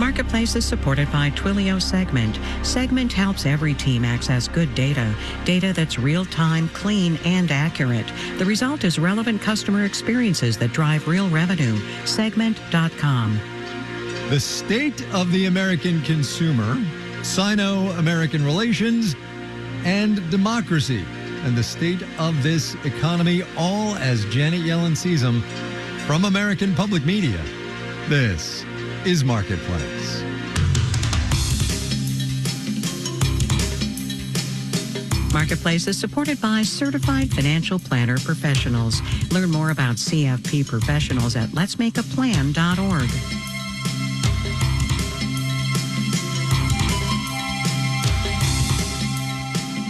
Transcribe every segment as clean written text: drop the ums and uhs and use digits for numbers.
Marketplace is supported by Twilio Segment. Segment helps every team access good data that's real-time, clean, and accurate. The result is relevant customer experiences that drive real revenue. Segment.com. The state of the American consumer, Sino-American relations, and democracy, and the state of this economy, all as Janet Yellen sees them from American Public Media. This is Marketplace. Marketplace is supported by Certified Financial Planner Professionals. Learn more about CFP professionals at letsmakeaplan.org.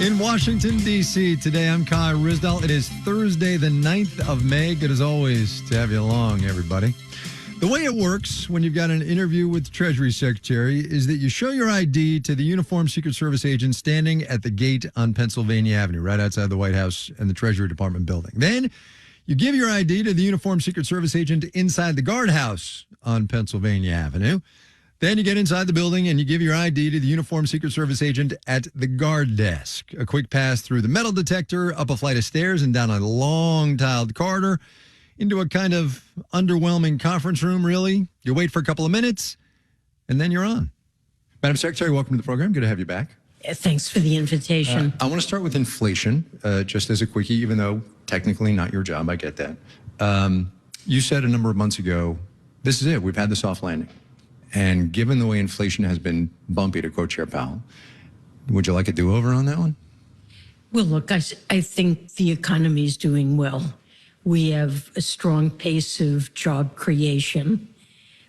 In Washington, D.C. today, I'm Kai Ryssdal. It is Thursday, the 9th of May. Good as always to have you along, everybody. The way it works when you've got an interview with the Treasury Secretary is that you show your ID to the uniformed Secret Service agent standing at the gate on Pennsylvania Avenue, right outside the White House and the Treasury Department building. Then you give your ID to the uniformed Secret Service agent inside the guardhouse on Pennsylvania Avenue. Then you get inside the building and you give your ID to the uniformed Secret Service agent at the guard desk. A quick pass through the metal detector, up a flight of stairs, and down a long tiled corridor into a kind of underwhelming conference room, really. You wait for a couple of minutes, and then you're on. Madam Secretary, welcome to the program. Good to have you back. Thanks for the invitation. I want to start with inflation, just as a quickie, even though technically not your job. I get that. You said a number of months ago, this is it. We've had the soft landing. And given the way inflation has been bumpy, to quote Chair Powell, would you like a do-over on that one? Well, look, I think the economy is doing well. We have a strong pace of job creation.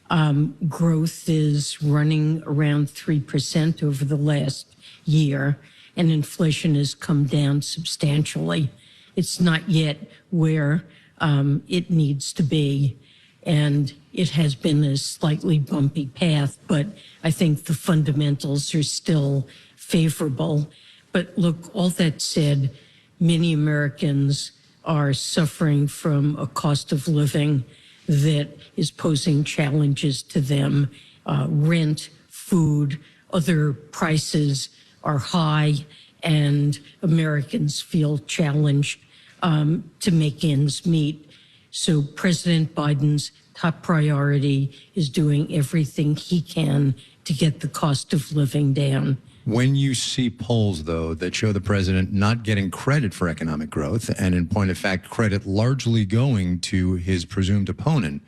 Growth is running around 3% over the last year, and inflation has come down substantially. It's not yet where it needs to be, and it has been a slightly bumpy path, but I think the fundamentals are still favorable. But look, all that said, many Americans are suffering from a cost of living that is posing challenges to them. Rent, food, other prices are high, and Americans feel challenged to make ends meet. So President Biden's top priority is doing everything he can to get the cost of living down. When you see polls, though, that show the president not getting credit for economic growth, and in point of fact, credit largely going to his presumed opponent,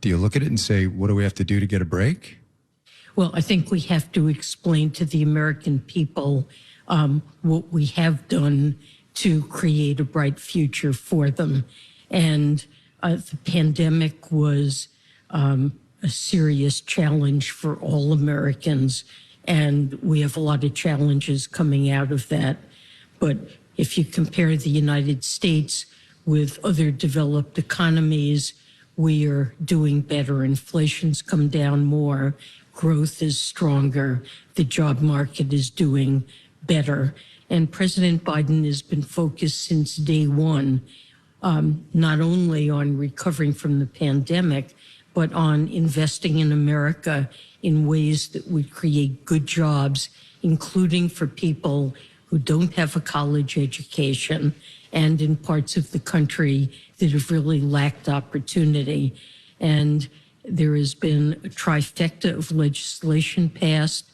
do you look at it and say, what do we have to do to get a break? Well, I think we have to explain to the American people what we have done to create a bright future for them. And the pandemic was a serious challenge for all Americans, and we have a lot of challenges coming out of that. But if you compare the United States with other developed economies, we are doing better. Inflation's come down more, growth is stronger, the job market is doing better. And President Biden has been focused since day one, not only on recovering from the pandemic, but on investing in America in ways that would create good jobs, including for people who don't have a college education and in parts of the country that have really lacked opportunity. And there has been a trifecta of legislation passed,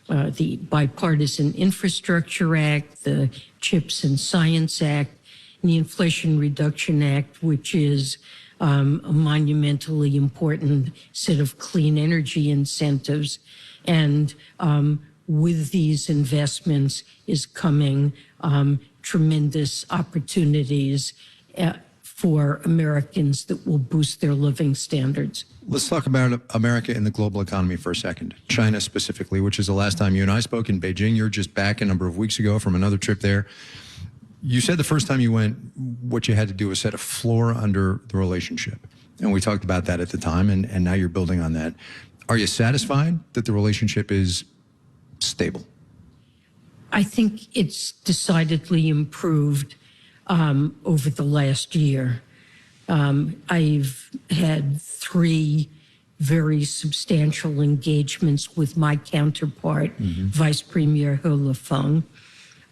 the Bipartisan Infrastructure Act, the CHIPS and Science Act, and the Inflation Reduction Act, which is a monumentally important set of clean energy incentives. And with these investments is coming tremendous opportunities for Americans that will boost their living standards. Let's talk about America and the global economy for a second. China specifically, which is the last time you and I spoke in Beijing. You're just back a number of weeks ago from another trip there. You said the first time you went, what you had to do was set a floor under the relationship. And we talked about that at the time, and now you're building on that. Are you satisfied that the relationship is stable? I think it's decidedly improved over the last year. I've had 3 very substantial engagements with my counterpart, Vice Premier He Lifeng.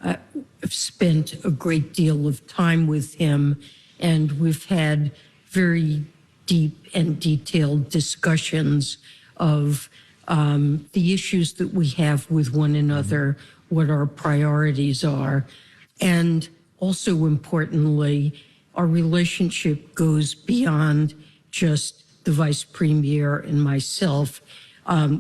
I've spent a great deal of time with him, and we've had very deep and detailed discussions of the issues that we have with one another, what our priorities are, and also importantly, our relationship goes beyond just the Vice Premier and myself.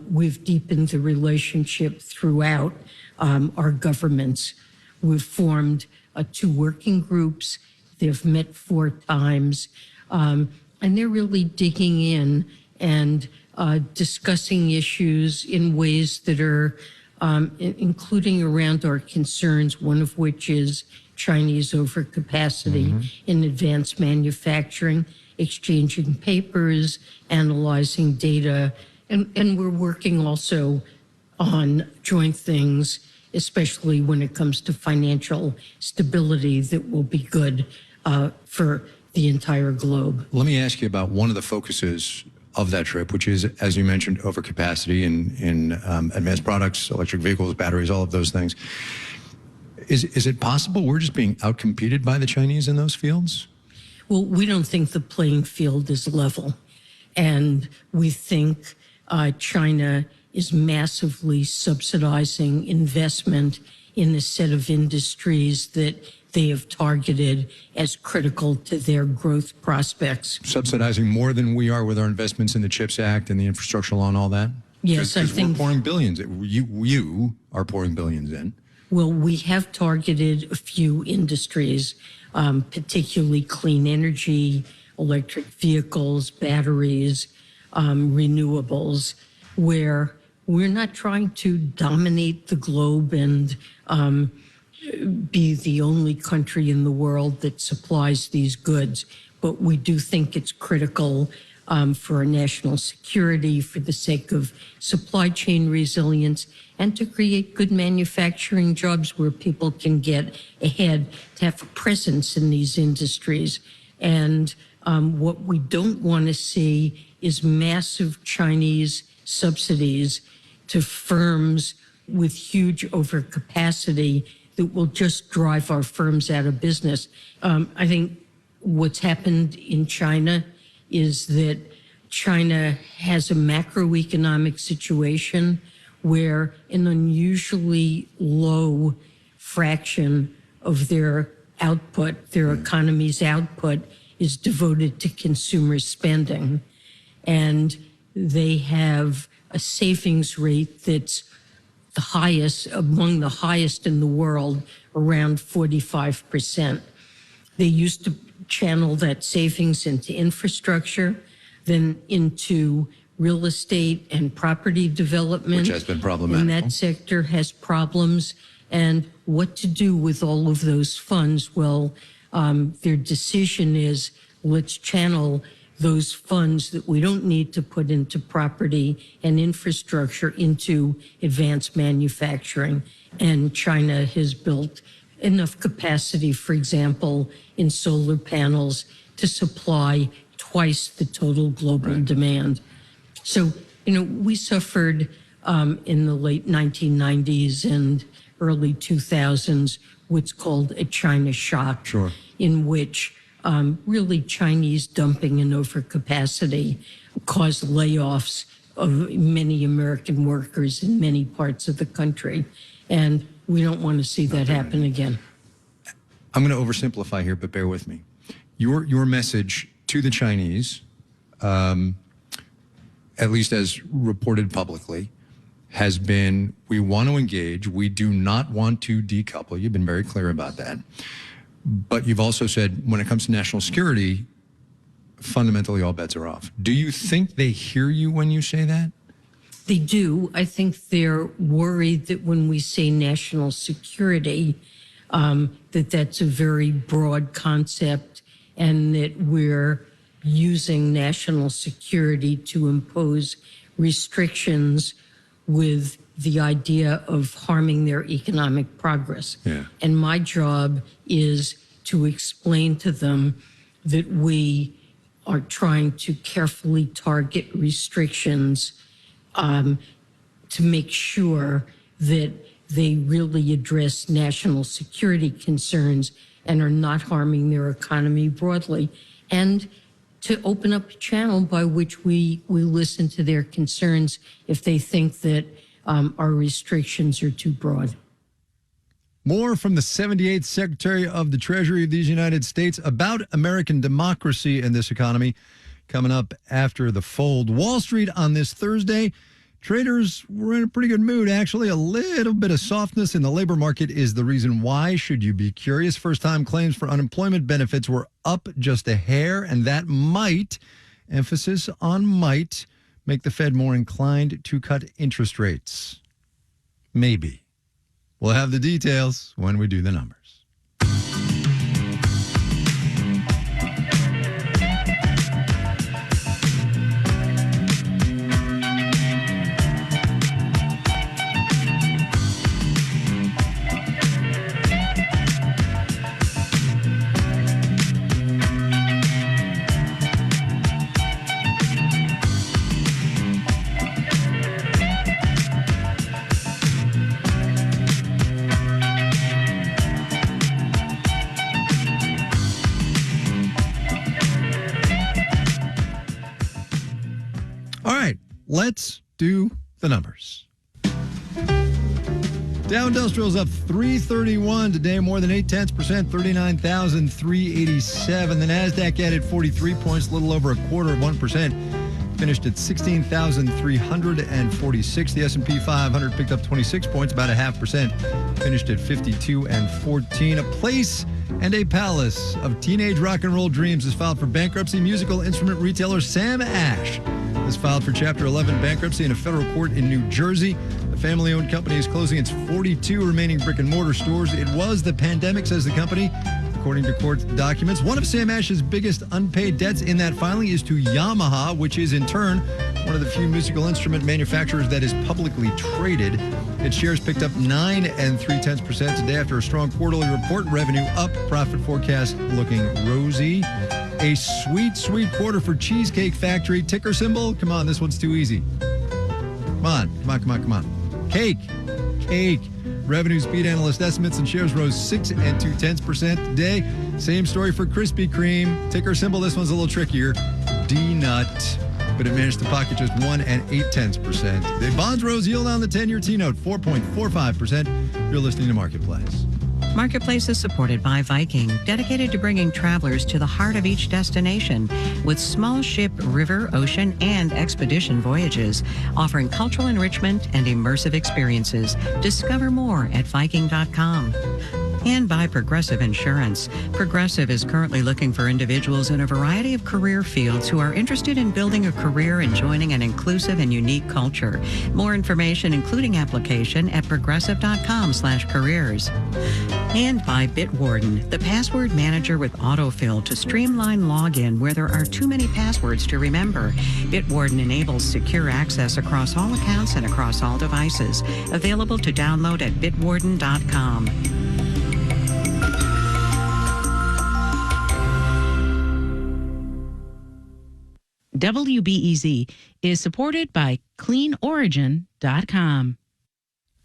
We've deepened the relationship throughout our governments. We've formed 2 working groups. They've met 4 times, and they're really digging in and discussing issues in ways that are including around our concerns, one of which is Chinese overcapacity in advanced manufacturing, exchanging papers, analyzing data, and we're working also on joint things, especially when it comes to financial stability, that will be good for the entire globe. Let me ask you about one of the focuses of that trip, which is, as you mentioned, overcapacity in advanced products, electric vehicles, batteries, all of those things. Is it possible we're just being outcompeted by the Chinese in those fields? Well, we don't think the playing field is level. And we think China is massively subsidizing investment in a set of industries that they have targeted as critical to their growth prospects. Subsidizing more than we are with our investments in the CHIPS Act and the infrastructure law and all that? Yes, I think we're pouring billions. You are pouring billions in. Well, we have targeted a few industries, particularly clean energy, electric vehicles, batteries, renewables, where we're not trying to dominate the globe and be the only country in the world that supplies these goods. But we do think it's critical for our national security, for the sake of supply chain resilience, and to create good manufacturing jobs where people can get ahead, to have a presence in these industries. And what we don't want to see is massive Chinese subsidies to firms with huge overcapacity that will just drive our firms out of business. I think what's happened in China is that China has a macroeconomic situation where an unusually low fraction of their output, their economy's output, is devoted to consumer spending. And they have a savings rate that's the highest, among the highest in the world, around 45%. They used to channel that savings into infrastructure, then into real estate and property development. Which has been problematic. And that sector has problems. And what to do with all of those funds? Well, their decision is, let's channel those funds that we don't need to put into property and infrastructure into advanced manufacturing. And China has built enough capacity, for example, in solar panels to supply twice the total global demand. So, we suffered in the late 1990s and early 2000s what's called a China shock, in which really Chinese dumping and overcapacity caused layoffs of many American workers in many parts of the country. And we don't want to see that happen again. I'm going to oversimplify here, but bear with me. Your message to the Chinese, at least as reported publicly, has been, we want to engage. We do not want to decouple. You've been very clear about that. But you've also said, when it comes to national security, fundamentally all bets are off. Do you think they hear you when you say that? They do. I think they're worried that when we say national security, that's a very broad concept, and that we're using national security to impose restrictions with the idea of harming their economic progress. And my job is to explain to them that we are trying to carefully target restrictions to make sure that they really address national security concerns and are not harming their economy broadly, and to open up a channel by which we listen to their concerns if they think that our restrictions are too broad. More from the 78th Secretary of the Treasury of these United States about American democracy and this economy coming up after the fold. Wall Street on this Thursday. Traders were in a pretty good mood, actually. A little bit of softness in the labor market is the reason why, should you be curious. First-time claims for unemployment benefits were up just a hair, and that might, emphasis on might, make the Fed more inclined to cut interest rates. Maybe. We'll have the details when we do the numbers. Let's do the numbers. Dow Industrial's up 331 today, more than 0.8%, 39,387. The NASDAQ added 43 points, a little over a quarter of 1%, finished at 16,346. The S&P 500 picked up 26 points, about 0.5%, finished at 52.14. A place and a palace of teenage rock and roll dreams is filed for bankruptcy. Musical instrument retailer Sam Ash has filed for Chapter 11 bankruptcy in a federal court in New Jersey. The family-owned company is closing its 42 remaining brick-and-mortar stores. It was the pandemic, says the company, according to court documents. One of Sam Ash's biggest unpaid debts in that filing is to Yamaha, which is in turn one of the few musical instrument manufacturers that is publicly traded. Its shares picked up 9 3/10% today after a strong quarterly report. Revenue up, profit forecast looking rosy. A sweet, sweet quarter for Cheesecake Factory. Ticker symbol? Come on, this one's too easy. Come on. Cake. Revenues beat analyst estimates and shares rose 6 2/10% today. Same story for Krispy Kreme. Ticker symbol, this one's a little trickier. D-Nut. But it managed to pocket just 1 8/10%. The bonds rose, yield on the 10-year T-note, 4.45%. You're listening to Marketplace. Marketplace is supported by Viking, dedicated to bringing travelers to the heart of each destination with small ship, river, ocean, and expedition voyages, offering cultural enrichment and immersive experiences. Discover more at Viking.com. And by Progressive Insurance. Progressive is currently looking for individuals in a variety of career fields who are interested in building a career and joining an inclusive and unique culture. More information, including application, at progressive.com/careers. And by Bitwarden, the password manager with autofill to streamline login where there are too many passwords to remember. Bitwarden enables secure access across all accounts and across all devices. Available to download at bitwarden.com. WBEZ is supported by CleanOrigin.com.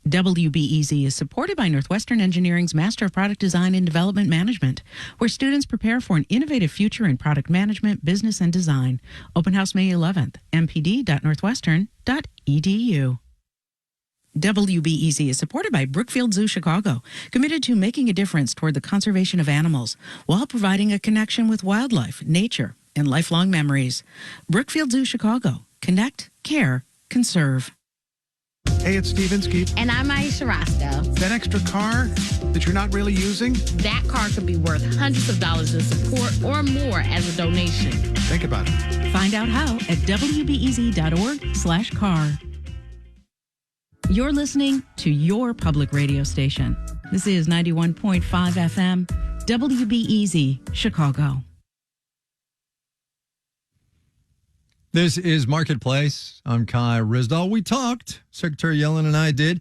WBEZ is supported by Northwestern Engineering's Master of Product Design and Development Management, where students prepare for an innovative future in product management, business, and design. Open House May 11th, mpd.northwestern.edu. WBEZ is supported by Brookfield Zoo Chicago, committed to making a difference toward the conservation of animals while providing a connection with wildlife, nature, and lifelong memories. Brookfield Zoo Chicago. Connect, care, conserve. Hey, it's Steve Inskeep. And I'm Aisha Roscoe. That extra car that you're not really using? That car could be worth hundreds of dollars in support or more as a donation. Think about it. Find out how at wbez.org/car. You're listening to your public radio station. This is 91.5 FM, WBEZ, Chicago. This is Marketplace. I'm Kai Ryssdal. We talked, Secretary Yellen and I did,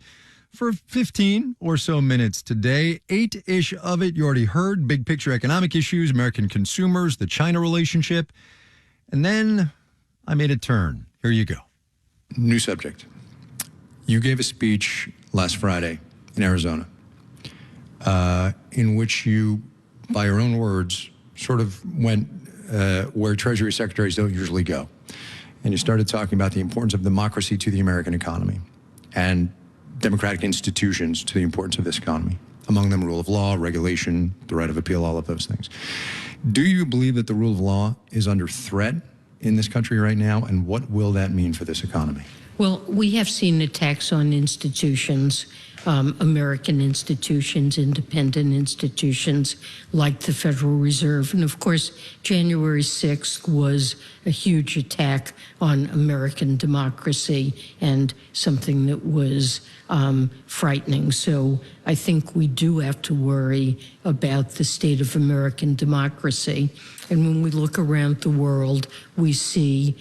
for 15 or so minutes today. 8-ish of it you already heard. Big picture economic issues, American consumers, the China relationship. And then I made a turn. Here you go. New subject. You gave a speech last Friday in Arizona in which you, by your own words, sort of went where Treasury secretaries don't usually go. And you started talking about the importance of democracy to the American economy and democratic institutions to the importance of this economy. Among them, rule of law, regulation, the right of appeal, all of those things. Do you believe that the rule of law is under threat in this country right now? And what will that mean for this economy? Well, we have seen attacks on institutions, American institutions, independent institutions like the Federal Reserve. And of course, January 6th was a huge attack on American democracy and something that was frightening. So I think we do have to worry about the state of American democracy. And when we look around the world, we see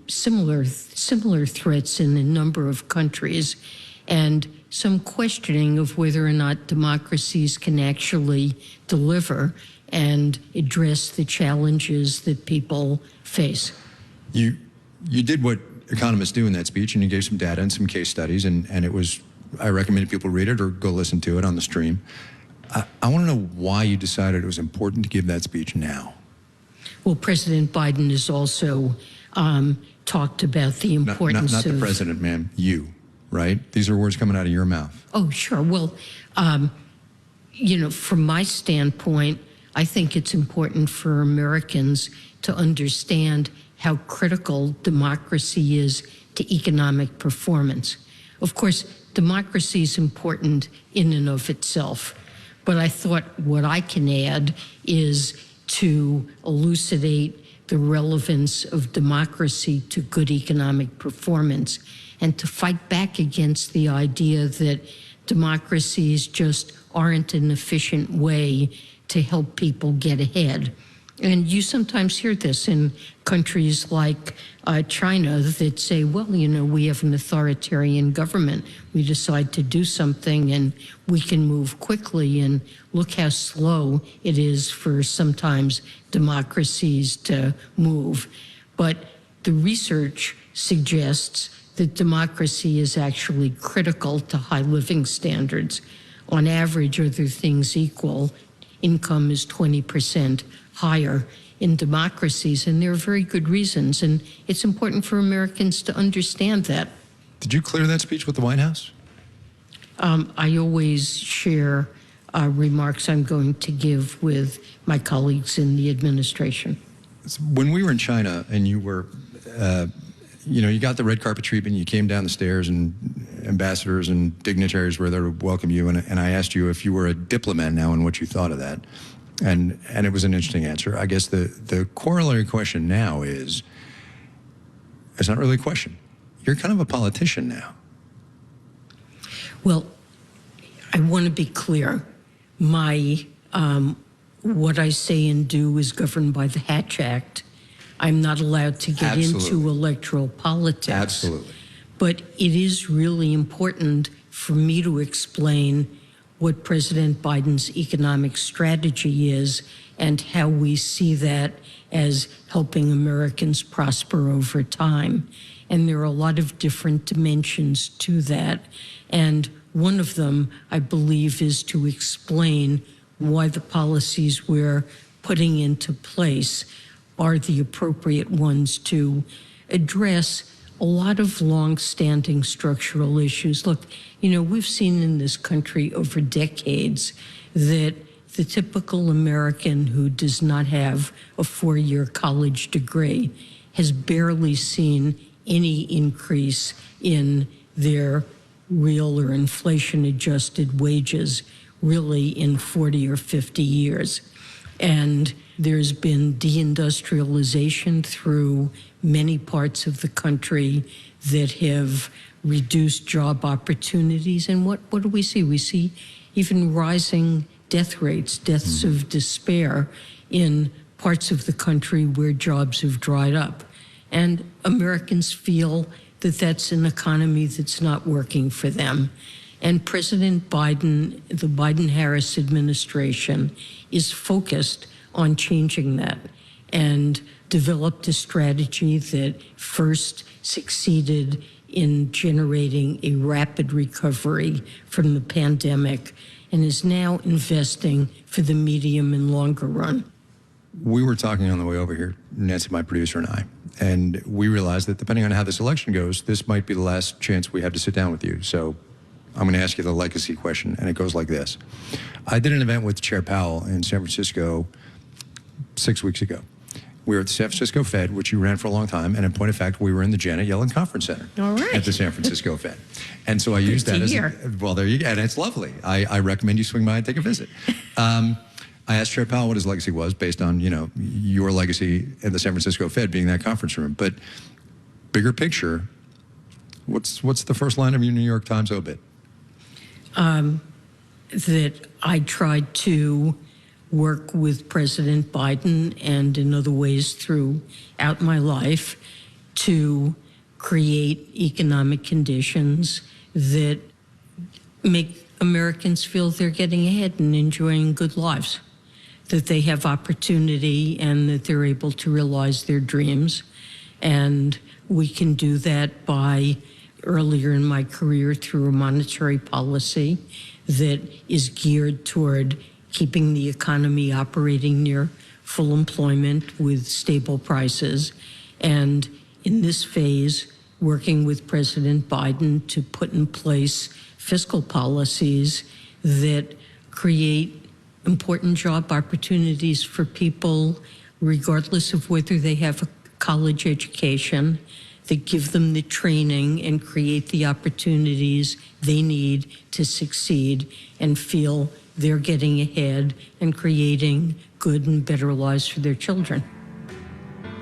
similar threats in a number of countries, and some questioning of whether or not democracies can actually deliver and address the challenges that people face. You did what economists do in that speech, and you gave some data and some case studies, and it was, I recommend people read it or go listen to it on the stream. I want to know why you decided it was important to give that speech now. Well, President Biden has also talked about the importance not of... the president, ma'am, you, right? These are words coming out of your mouth. Oh, sure. Well, from my standpoint, I think it's important for Americans to understand how critical democracy is to economic performance. Of course, democracy is important in and of itself, but I thought what I can add is to elucidate the relevance of democracy to good economic performance and to fight back against the idea that democracies just aren't an efficient way to help people get ahead. And you sometimes hear this in countries like China that say, well, we have an authoritarian government. We decide to do something and we can move quickly, and look how slow it is for sometimes democracies to move. But the research suggests that democracy is actually critical to high living standards. On average, other things equal, income is 20% higher in democracies, and there are very good reasons, and it's important for Americans to understand that. Did you clear that speech with the White House? I always share remarks I'm going to give with my colleagues in the administration. When we were in China and you were, you got the red carpet treatment, you came down the stairs and ambassadors and dignitaries were there to welcome you, and I asked you if you were a diplomat now and what you thought of that. And it was an interesting answer. I guess the corollary question now is, it's not really a question. You're kind of a politician now. Well, I want to be clear. My what I say and do is governed by the Hatch Act. I'm not allowed to get into electoral politics. Absolutely. But it is really important for me to explain what President Biden's economic strategy is and how we see that as helping Americans prosper over time. And there are a lot of different dimensions to that. And one of them, I believe, is to explain why the policies we're putting into place are the appropriate ones to address a lot of long-standing structural issues. Look, we've seen in this country over decades that the typical American who does not have a 4-year college degree has barely seen any increase in their real or inflation-adjusted wages really in 40 or 50 years. And there's been deindustrialization through many parts of the country that have reduced job opportunities. And what do we see? We see even rising death rates, deaths of despair in parts of the country where jobs have dried up. And Americans feel that that's an economy that's not working for them. And President Biden, the Biden-Harris administration, is focused on changing that. And developed a strategy that first succeeded in generating a rapid recovery from the pandemic and is now investing for the medium and longer run. We were talking on the way over here, Nancy, my producer, and I, and we realized that depending on how this election goes, this might be the last chance we have to sit down with you. So I'm going to ask you the legacy question, and it goes like this. I did an event with Chair Powell in San Francisco 6 weeks ago. We were at the San Francisco Fed, which you ran for a long time, and in point of fact, we were in the Janet Yellen Conference Center at the San Francisco Fed. And so I used that as well, there you go, and it's lovely. I recommend you swing by and take a visit. I asked Chair Powell what his legacy was based on, you know, your legacy at the San Francisco Fed being that conference room. But bigger picture, what's the first line of your New York Times obit? That I tried to work with President Biden and in other ways throughout my life to create economic conditions that make Americans feel they're getting ahead and enjoying good lives, that they have opportunity and that they're able to realize their dreams. And we can do that by, earlier in my career, through a monetary policy that is geared toward keeping the economy operating near full employment with stable prices. And in this phase, working with President Biden to put in place fiscal policies that create important job opportunities for people, regardless of whether they have a college education, that give them the training and create the opportunities they need to succeed and feel they're getting ahead and creating good and better lives for their children.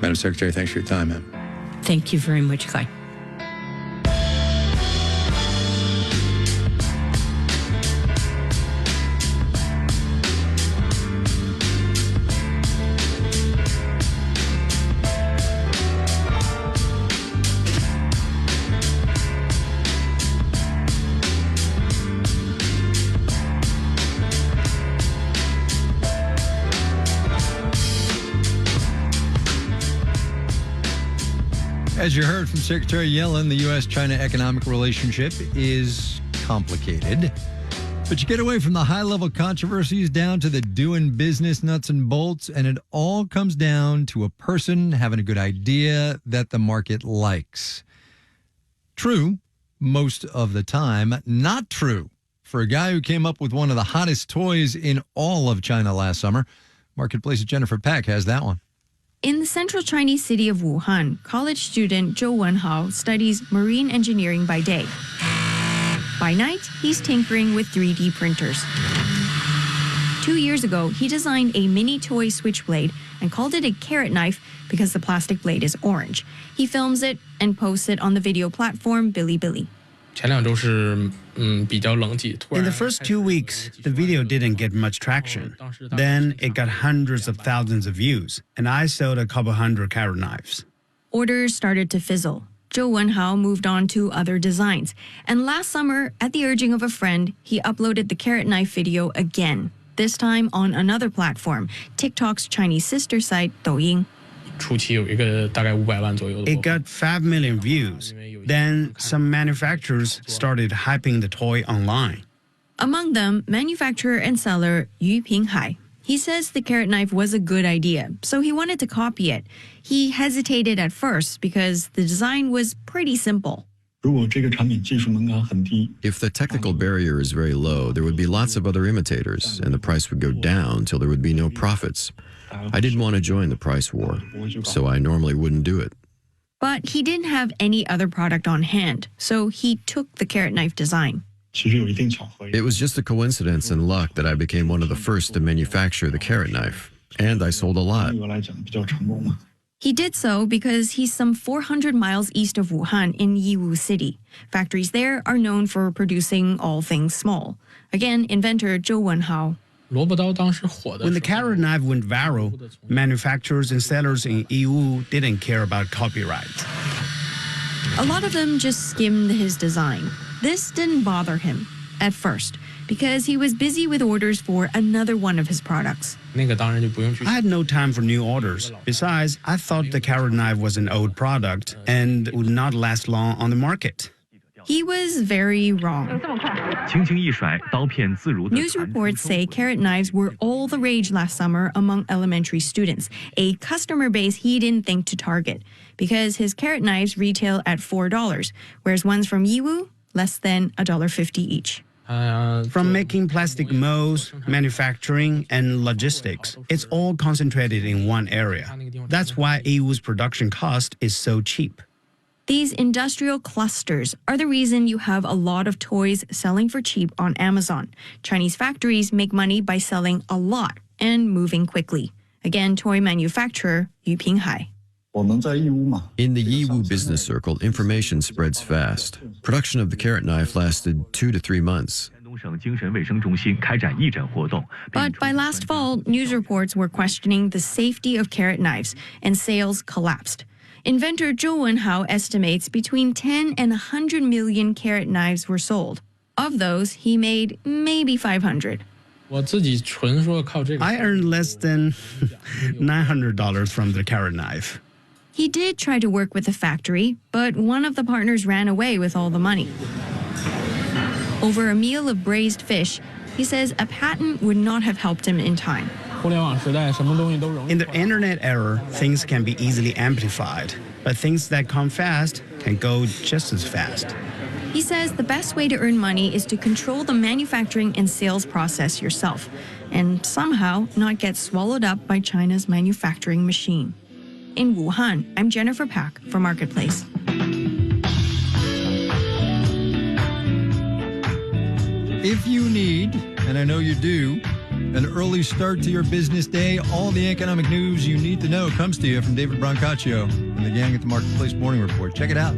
Madam Secretary, thanks for your time, man. Thank you very much, Kai. As you heard from Secretary Yellen, the U.S.-China economic relationship is complicated. But you get away from the high-level controversies down to the doing business nuts and bolts, and it all comes down to a person having a good idea that the market likes. True most of the time, not true for a guy who came up with one of the hottest toys in all of China last summer. Marketplace's Jennifer Peck has that one. In the central Chinese city of Wuhan, college student Zhou Wenhao studies marine engineering by day. By night, he's tinkering with 3D printers. 2 years ago, he designed a mini toy switchblade and called it a carrot knife because the plastic blade is orange. He films it and posts it on the video platform Bilibili. In the first 2 weeks, the video didn't get much traction. Then it got hundreds of thousands of views, and I sold a couple hundred carrot knives. Orders started to fizzle. Zhou Wenhao moved on to other designs. And last summer, at the urging of a friend, he uploaded the carrot knife video again, this time on another platform, TikTok's Chinese sister site, Douyin. It got 5 million views. Then some manufacturers started hyping the toy online. Among them, manufacturer and seller Yu Pinghai. He says the carrot knife was a good idea, so he wanted to copy it. He hesitated at first because the design was pretty simple. If the technical barrier is very low, there would be lots of other imitators, and the price would go down till there would be no profits. I didn't want to join the price war, so I normally wouldn't do it. But he didn't have any other product on hand, so he took the carrot knife design. It was just a coincidence and luck that I became one of the first to manufacture the carrot knife, and I sold a lot. He did so because he's some 400 miles east of Wuhan in Yiwu City. Factories there are known for producing all things small. Again, inventor Zhou Wenhao. When the carrot knife went viral, manufacturers and sellers in Yiwu didn't care about copyright. A lot of them just skimmed his design. This didn't bother him at first. because he was busy with orders for another one of his products. I had no time for new orders. Besides, I thought the carrot knife was an old product and would not last long on the market. He was very wrong. News reports say carrot knives were all the rage last summer among elementary students, a customer base he didn't think to target, because his carrot knives retail at $4, whereas ones from Yiwu, less than $1.50 each. From making plastic molds, manufacturing, and logistics, it's all concentrated in one area. That's why Yiwu's production cost is so cheap. These industrial clusters are the reason you have a lot of toys selling for cheap on Amazon. Chinese factories make money by selling a lot and moving quickly. Again, toy manufacturer Yu Pinghai. In the Yiwu business circle, information spreads fast. Production of the carrot knife lasted 2 to 3 months. But by last fall, news reports were questioning the safety of carrot knives, and sales collapsed. Inventor Zhou Wenhao estimates between 10 and 100 million carrot knives were sold. Of those, he made maybe 500. I earned less than $900 from the carrot knife. He did try to work with the factory, but one of the partners ran away with all the money. Over a meal of braised fish, he says a patent would not have helped him in time. In the internet era, things can be easily amplified, but things that come fast can go just as fast. He says the best way to earn money is to control the manufacturing and sales process yourself, and somehow not get swallowed up by China's manufacturing machine. In Wuhan, I'm Jennifer Pack for Marketplace. If you need, and I know you do, an early start to your business day, all the economic news you need to know comes to you from David Brancaccio and the gang at the Marketplace Morning Report. Check it out.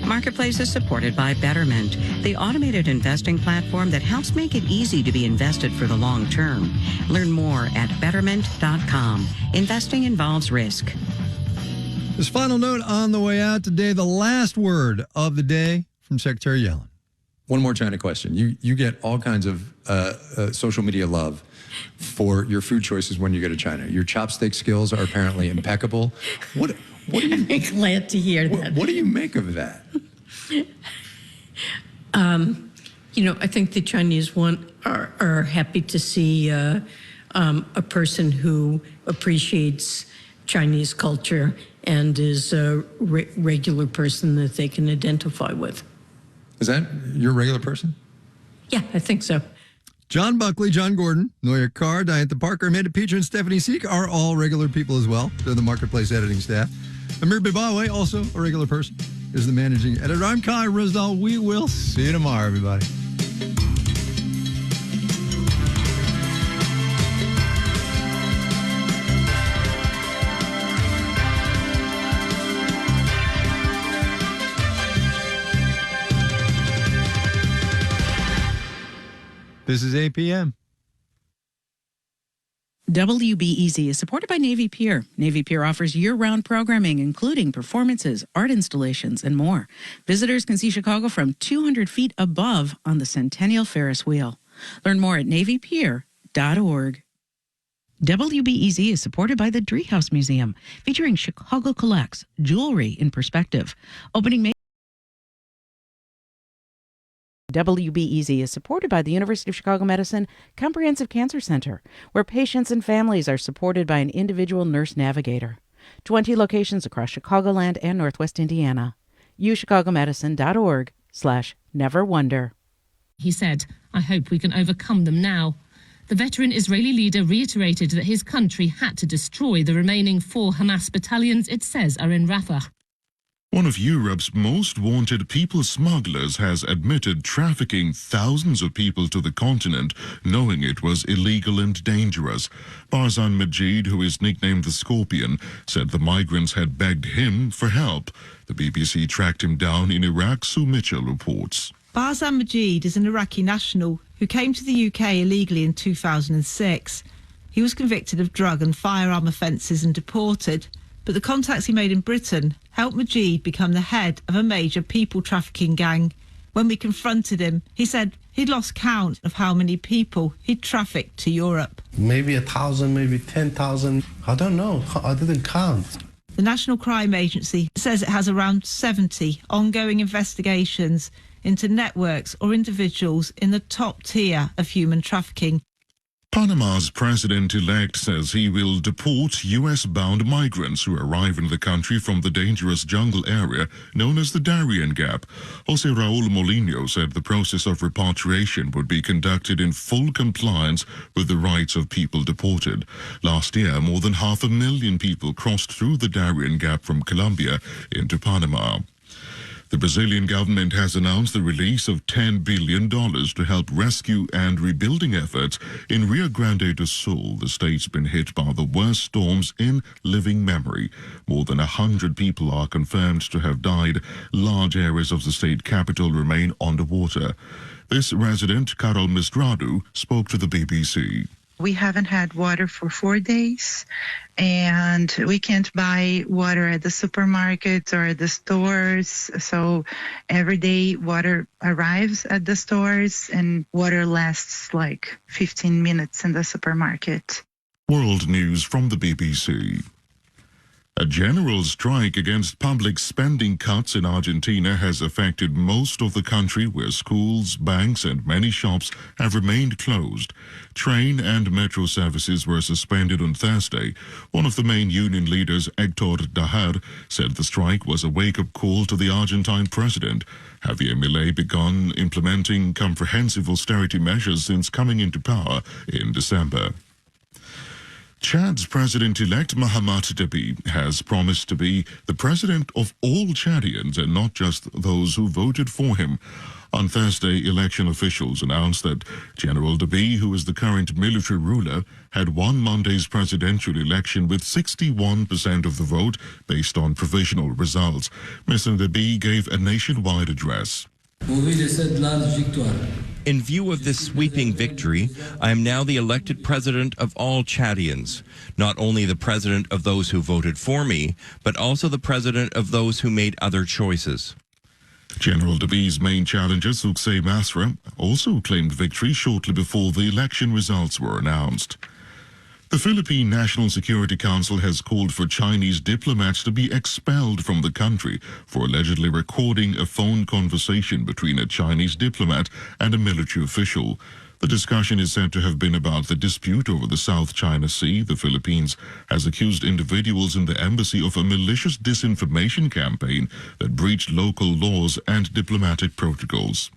Marketplace is supported by Betterment, the automated investing platform that helps make it easy to be invested for the long term. Learn more at Betterment.com. Investing involves risk. This final note on the way out today, the last word of the day from Secretary Yellen. One more China question. You get all kinds of social media love for your food choices when you go to China. Your chopstick skills are apparently impeccable. What do you? I'm glad to hear that. What do you make of that? I think the Chinese are happy to see a person who appreciates Chinese culture and is a regular person that they can identify with. Is that your regular person? Yeah, I think so. John Buckley, John Gordon, Noya Carr, Diantha Parker, Amanda Peter, and Stephanie Seek are all regular people as well. They're the Marketplace editing staff. Amir Bibawe, also a regular person, is the managing editor. I'm Kai Risdal. We will see you tomorrow, everybody. This is APM. WBEZ is supported by Navy Pier. Navy Pier offers year-round programming, including performances, art installations, and more. Visitors can see Chicago from 200 feet above on the Centennial Ferris wheel. Learn more at NavyPier.org. WBEZ is supported by the Driehaus Museum, featuring Chicago Collects, Jewelry in Perspective. Opening May. WBEZ is supported by the University of Chicago Medicine Comprehensive Cancer Center, where patients and families are supported by an individual nurse navigator. 20 locations across Chicagoland and Northwest Indiana. uChicagoMedicine.org/neverwonder. He said, "I hope we can overcome them now." The veteran Israeli leader reiterated that his country had to destroy the remaining 4 Hamas battalions it says are in Rafah. One of Europe's most wanted people smugglers has admitted trafficking thousands of people to the continent, knowing it was illegal and dangerous. Barzan Majid, who is nicknamed the Scorpion, said the migrants had begged him for help. The BBC tracked him down in Iraq, Sue Mitchell reports. Barzan Majid is an Iraqi national who came to the UK illegally in 2006. He was convicted of drug and firearm offences and deported, but the contacts he made in Britain helped Majid become the head of a major people trafficking gang. When we confronted him, he said he'd lost count of how many people he'd trafficked to Europe. Maybe 1,000, maybe 10,000. I don't know. I didn't count. The National Crime Agency says it has around 70 ongoing investigations into networks or individuals in the top tier of human trafficking. Panama's president-elect says he will deport U.S.-bound migrants who arrive in the country from the dangerous jungle area known as the Darien Gap. Jose Raul Molino said the process of repatriation would be conducted in full compliance with the rights of people deported. Last year, more than 500,000 people crossed through the Darien Gap from Colombia into Panama. The Brazilian government has announced the release of $10 billion to help rescue and rebuilding efforts in Rio Grande do Sul. The state's been hit by the worst storms in living memory. More than 100 people are confirmed to have died. Large areas of the state capital remain underwater. This resident, Carol Mistradu, spoke to the BBC. We haven't had water for 4 days, and we can't buy water at the supermarkets or at the stores. So every day water arrives at the stores, and water lasts like 15 minutes in the supermarket. World News from the BBC. A general strike against public spending cuts in Argentina has affected most of the country, where schools, banks and many shops have remained closed. Train and metro services were suspended on Thursday. One of the main union leaders, Héctor Daher, said the strike was a wake-up call to the Argentine president. Javier Milei began implementing comprehensive austerity measures since coming into power in December. Chad's president-elect Mahamat Deby has promised to be the president of all Chadians and not just those who voted for him. On Thursday, election officials announced that General Deby, who is the current military ruler, had won Monday's presidential election with 61% of the vote based on provisional results. Mr. Deby gave a nationwide address. In view of this sweeping victory, I am now the elected president of all Chadians, not only the president of those who voted for me, but also the president of those who made other choices. General Deby's main challenger, Suksay Masra, also claimed victory shortly before the election results were announced. The Philippine National Security Council has called for Chinese diplomats to be expelled from the country for allegedly recording a phone conversation between a Chinese diplomat and a military official. The discussion is said to have been about the dispute over the South China Sea. The Philippines has accused individuals in the embassy of a malicious disinformation campaign that breached local laws and diplomatic protocols.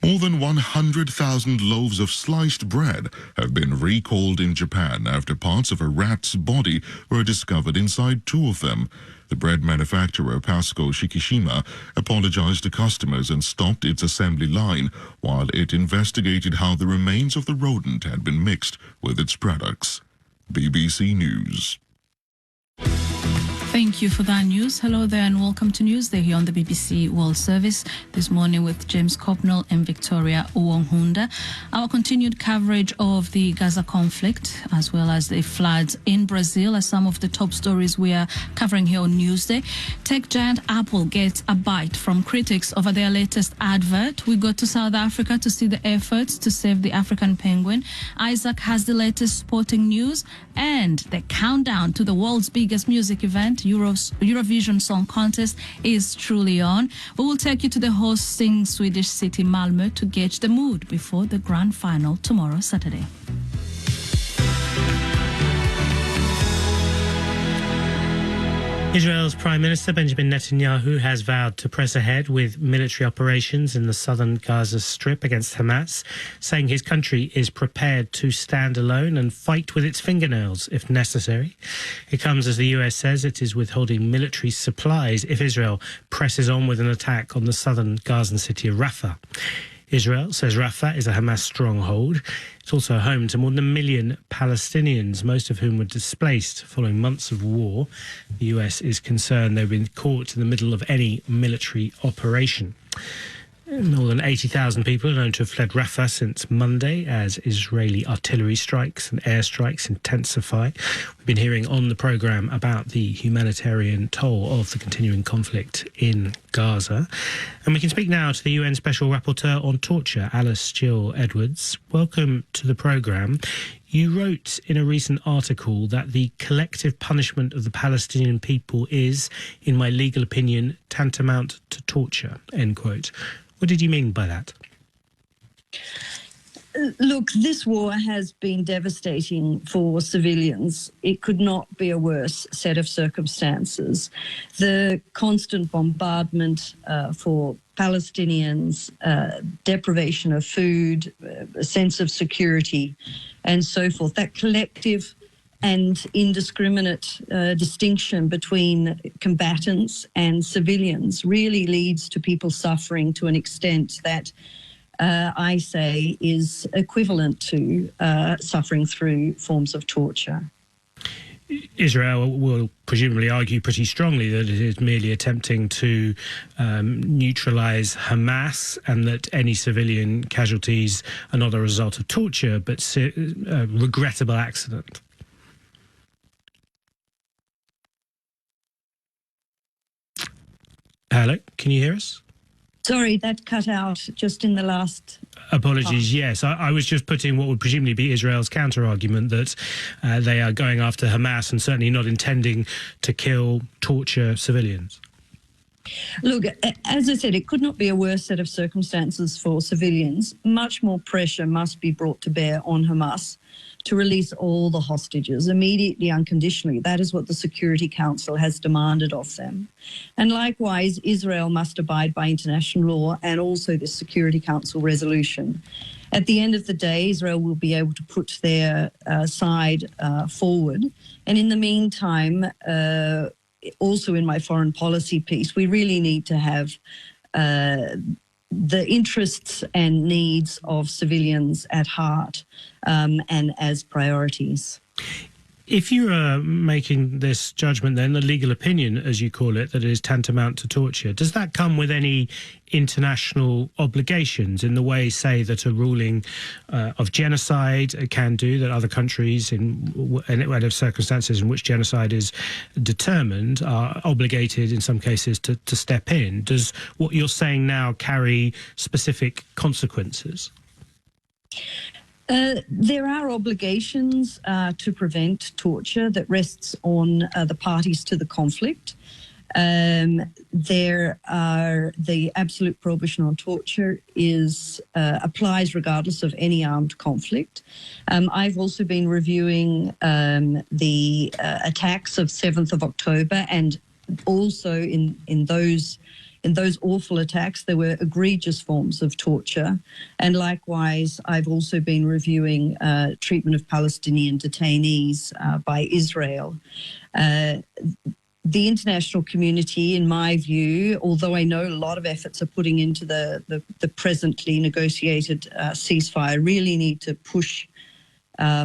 More than 100,000 loaves of sliced bread have been recalled in Japan after parts of a rat's body were discovered inside 2 of them. The bread manufacturer Pasco Shikishima apologized to customers and stopped its assembly line while it investigated how the remains of the rodent had been mixed with its products. BBC News. Thank you for that news. Hello there and welcome to Newsday here on the BBC World Service this morning with James Copnell and Victoria Uwonhunda. Our continued coverage of the Gaza conflict as well as the floods in Brazil are some of the top stories we are covering here on Newsday. Tech giant Apple gets a bite from critics over their latest advert. We go to South Africa to see the efforts to save the African penguin. Isaac has the latest sporting news and the countdown to the world's biggest music event, Eurovision Song Contest, is truly on. We will take you to the hosting Swedish city Malmö to gauge the mood before the grand final tomorrow, Saturday. Israel's Prime Minister Benjamin Netanyahu has vowed to press ahead with military operations in the southern Gaza Strip against Hamas, saying his country is prepared to stand alone and fight with its fingernails if necessary. It comes as the US says it is withholding military supplies if Israel presses on with an attack on the southern Gazan city of Rafah. Israel says Rafah is a Hamas stronghold. It's also home to more than 1 million Palestinians, most of whom were displaced following months of war. The US is concerned they've been caught in the middle of any military operation. More than 80,000 people are known to have fled Rafah since Monday as Israeli artillery strikes and airstrikes intensify. We've been hearing on the programme about the humanitarian toll of the continuing conflict in Gaza. And we can speak now to the UN Special Rapporteur on Torture, Alice Jill Edwards. Welcome to the programme. You wrote in a recent article that the collective punishment of the Palestinian people is, in my legal opinion, tantamount to torture, end quote. What did you mean by that? Look, this war has been devastating for civilians. It could not be a worse set of circumstances. The constant bombardment for Palestinians, deprivation of food, a sense of security, and so forth. That collective and indiscriminate distinction between combatants and civilians really leads to people suffering to an extent that I say is equivalent to suffering through forms of torture. Israel will presumably argue pretty strongly that it is merely attempting to neutralise Hamas and that any civilian casualties are not a result of torture but a regrettable accident. Hello, can you hear us? Sorry, that cut out just in the last... Apologies, yes. I was just putting what would presumably be Israel's counter-argument that they are going after Hamas and certainly not intending to kill, torture civilians. Look, as I said, it could not be a worse set of circumstances for civilians. Much more pressure must be brought to bear on Hamas to release all the hostages immediately, unconditionally. That is what the Security Council has demanded of them. And likewise, Israel must abide by international law and also the Security Council resolution. At the end of the day, Israel will be able to put their side forward. And in the meantime, also in my foreign policy piece, we really need to have the interests and needs of civilians at heart and as priorities. If you are making this judgment, then the legal opinion, as you call it, that it is tantamount to torture, does that come with any international obligations in the way, say, that a ruling of genocide can do, that other countries in circumstances in which genocide is determined are obligated in some cases to step in? Does what you're saying now carry specific consequences? There are obligations to prevent torture that rests on the parties to the conflict. There are the absolute prohibition on torture applies regardless of any armed conflict. I've also been reviewing the attacks of 7th of October, and also in those awful attacks, there were egregious forms of torture. And likewise, I've also been reviewing treatment of Palestinian detainees by Israel. The international community, in my view, although I know a lot of efforts are putting into the presently negotiated ceasefire, really need to push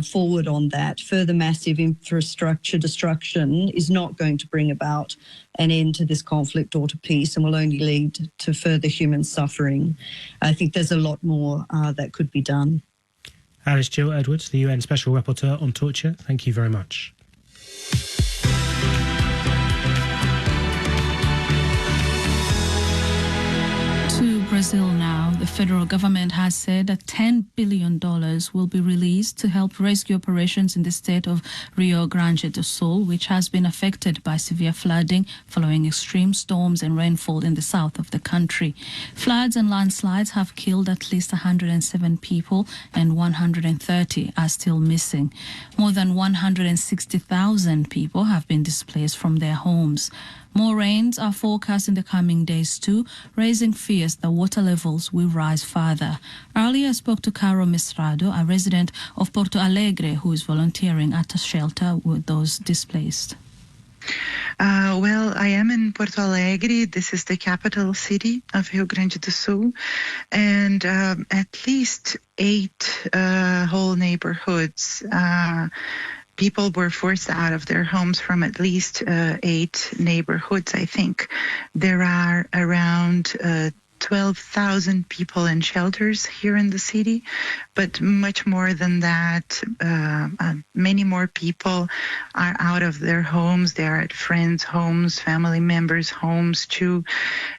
forward on that. Further massive infrastructure destruction is not going to bring about an end to this conflict or to peace and will only lead to further human suffering. I think there's a lot more that could be done. Alice Jill Edwards, the UN Special Rapporteur on Torture, thank you very much. Brazil now. The federal government has said that $10 billion will be released to help rescue operations in the state of Rio Grande do Sul, which has been affected by severe flooding following extreme storms and rainfall in the south of the country. Floods and landslides have killed at least 107 people and 130 are still missing. More than 160,000 people have been displaced from their homes. More rains are forecast in the coming days too, raising fears that water levels will rise further. Earlier I spoke to Caro Mestrado, a resident of Porto Alegre, who is volunteering at a shelter with those displaced. Well, I am in Porto Alegre. This is the capital city of Rio Grande do Sul. And at least 8 whole neighborhoods people were forced out of their homes from at least 8 neighborhoods, I think. There are around 12,000 people in shelters here in the city, but much more than that, many more people are out of their homes. They are at friends' homes, family members' homes too.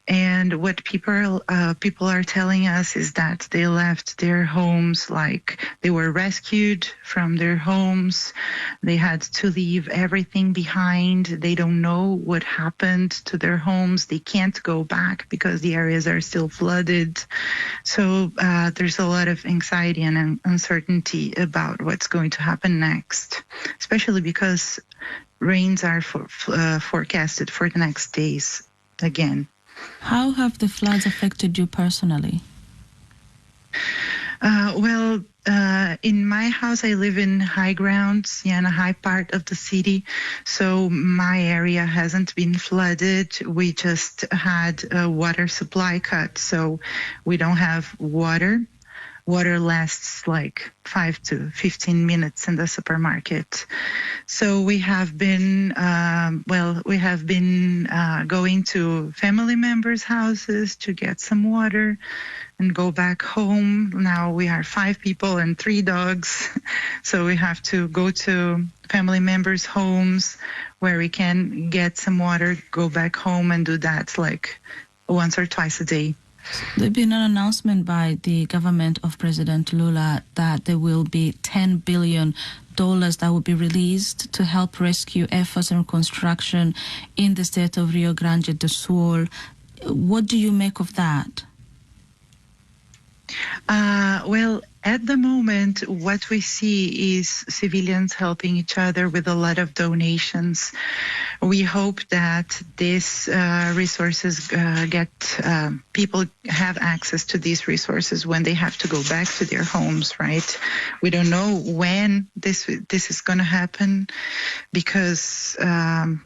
And what people are telling us is that they left their homes, like they were rescued from their homes. They had to leave everything behind. They don't know what happened to their homes. They can't go back because the areas are still flooded. So there's a lot of anxiety and uncertainty about what's going to happen next, especially because rains are forecasted for the next days again. How have the floods affected you personally? Well, in my house, I live in high grounds, in a high part of the city. So my area hasn't been flooded. We just had a water supply cut. So we don't have water. Water lasts like 5 to 15 minutes in the supermarket. So we have been, going to family members' houses to get some water and go back home. Now we are 5 people and 3 dogs. So we have to go to family members' homes where we can get some water, go back home and do that like once or twice a day. There's been an announcement by the government of President Lula that there will be $10 billion that will be released to help rescue efforts and reconstruction in the state of Rio Grande do Sul. What do you make of that? Well, at the moment, what we see is civilians helping each other with a lot of donations. We hope that these resources people have access to these resources when they have to go back to their homes, right? We don't know when this is going to happen because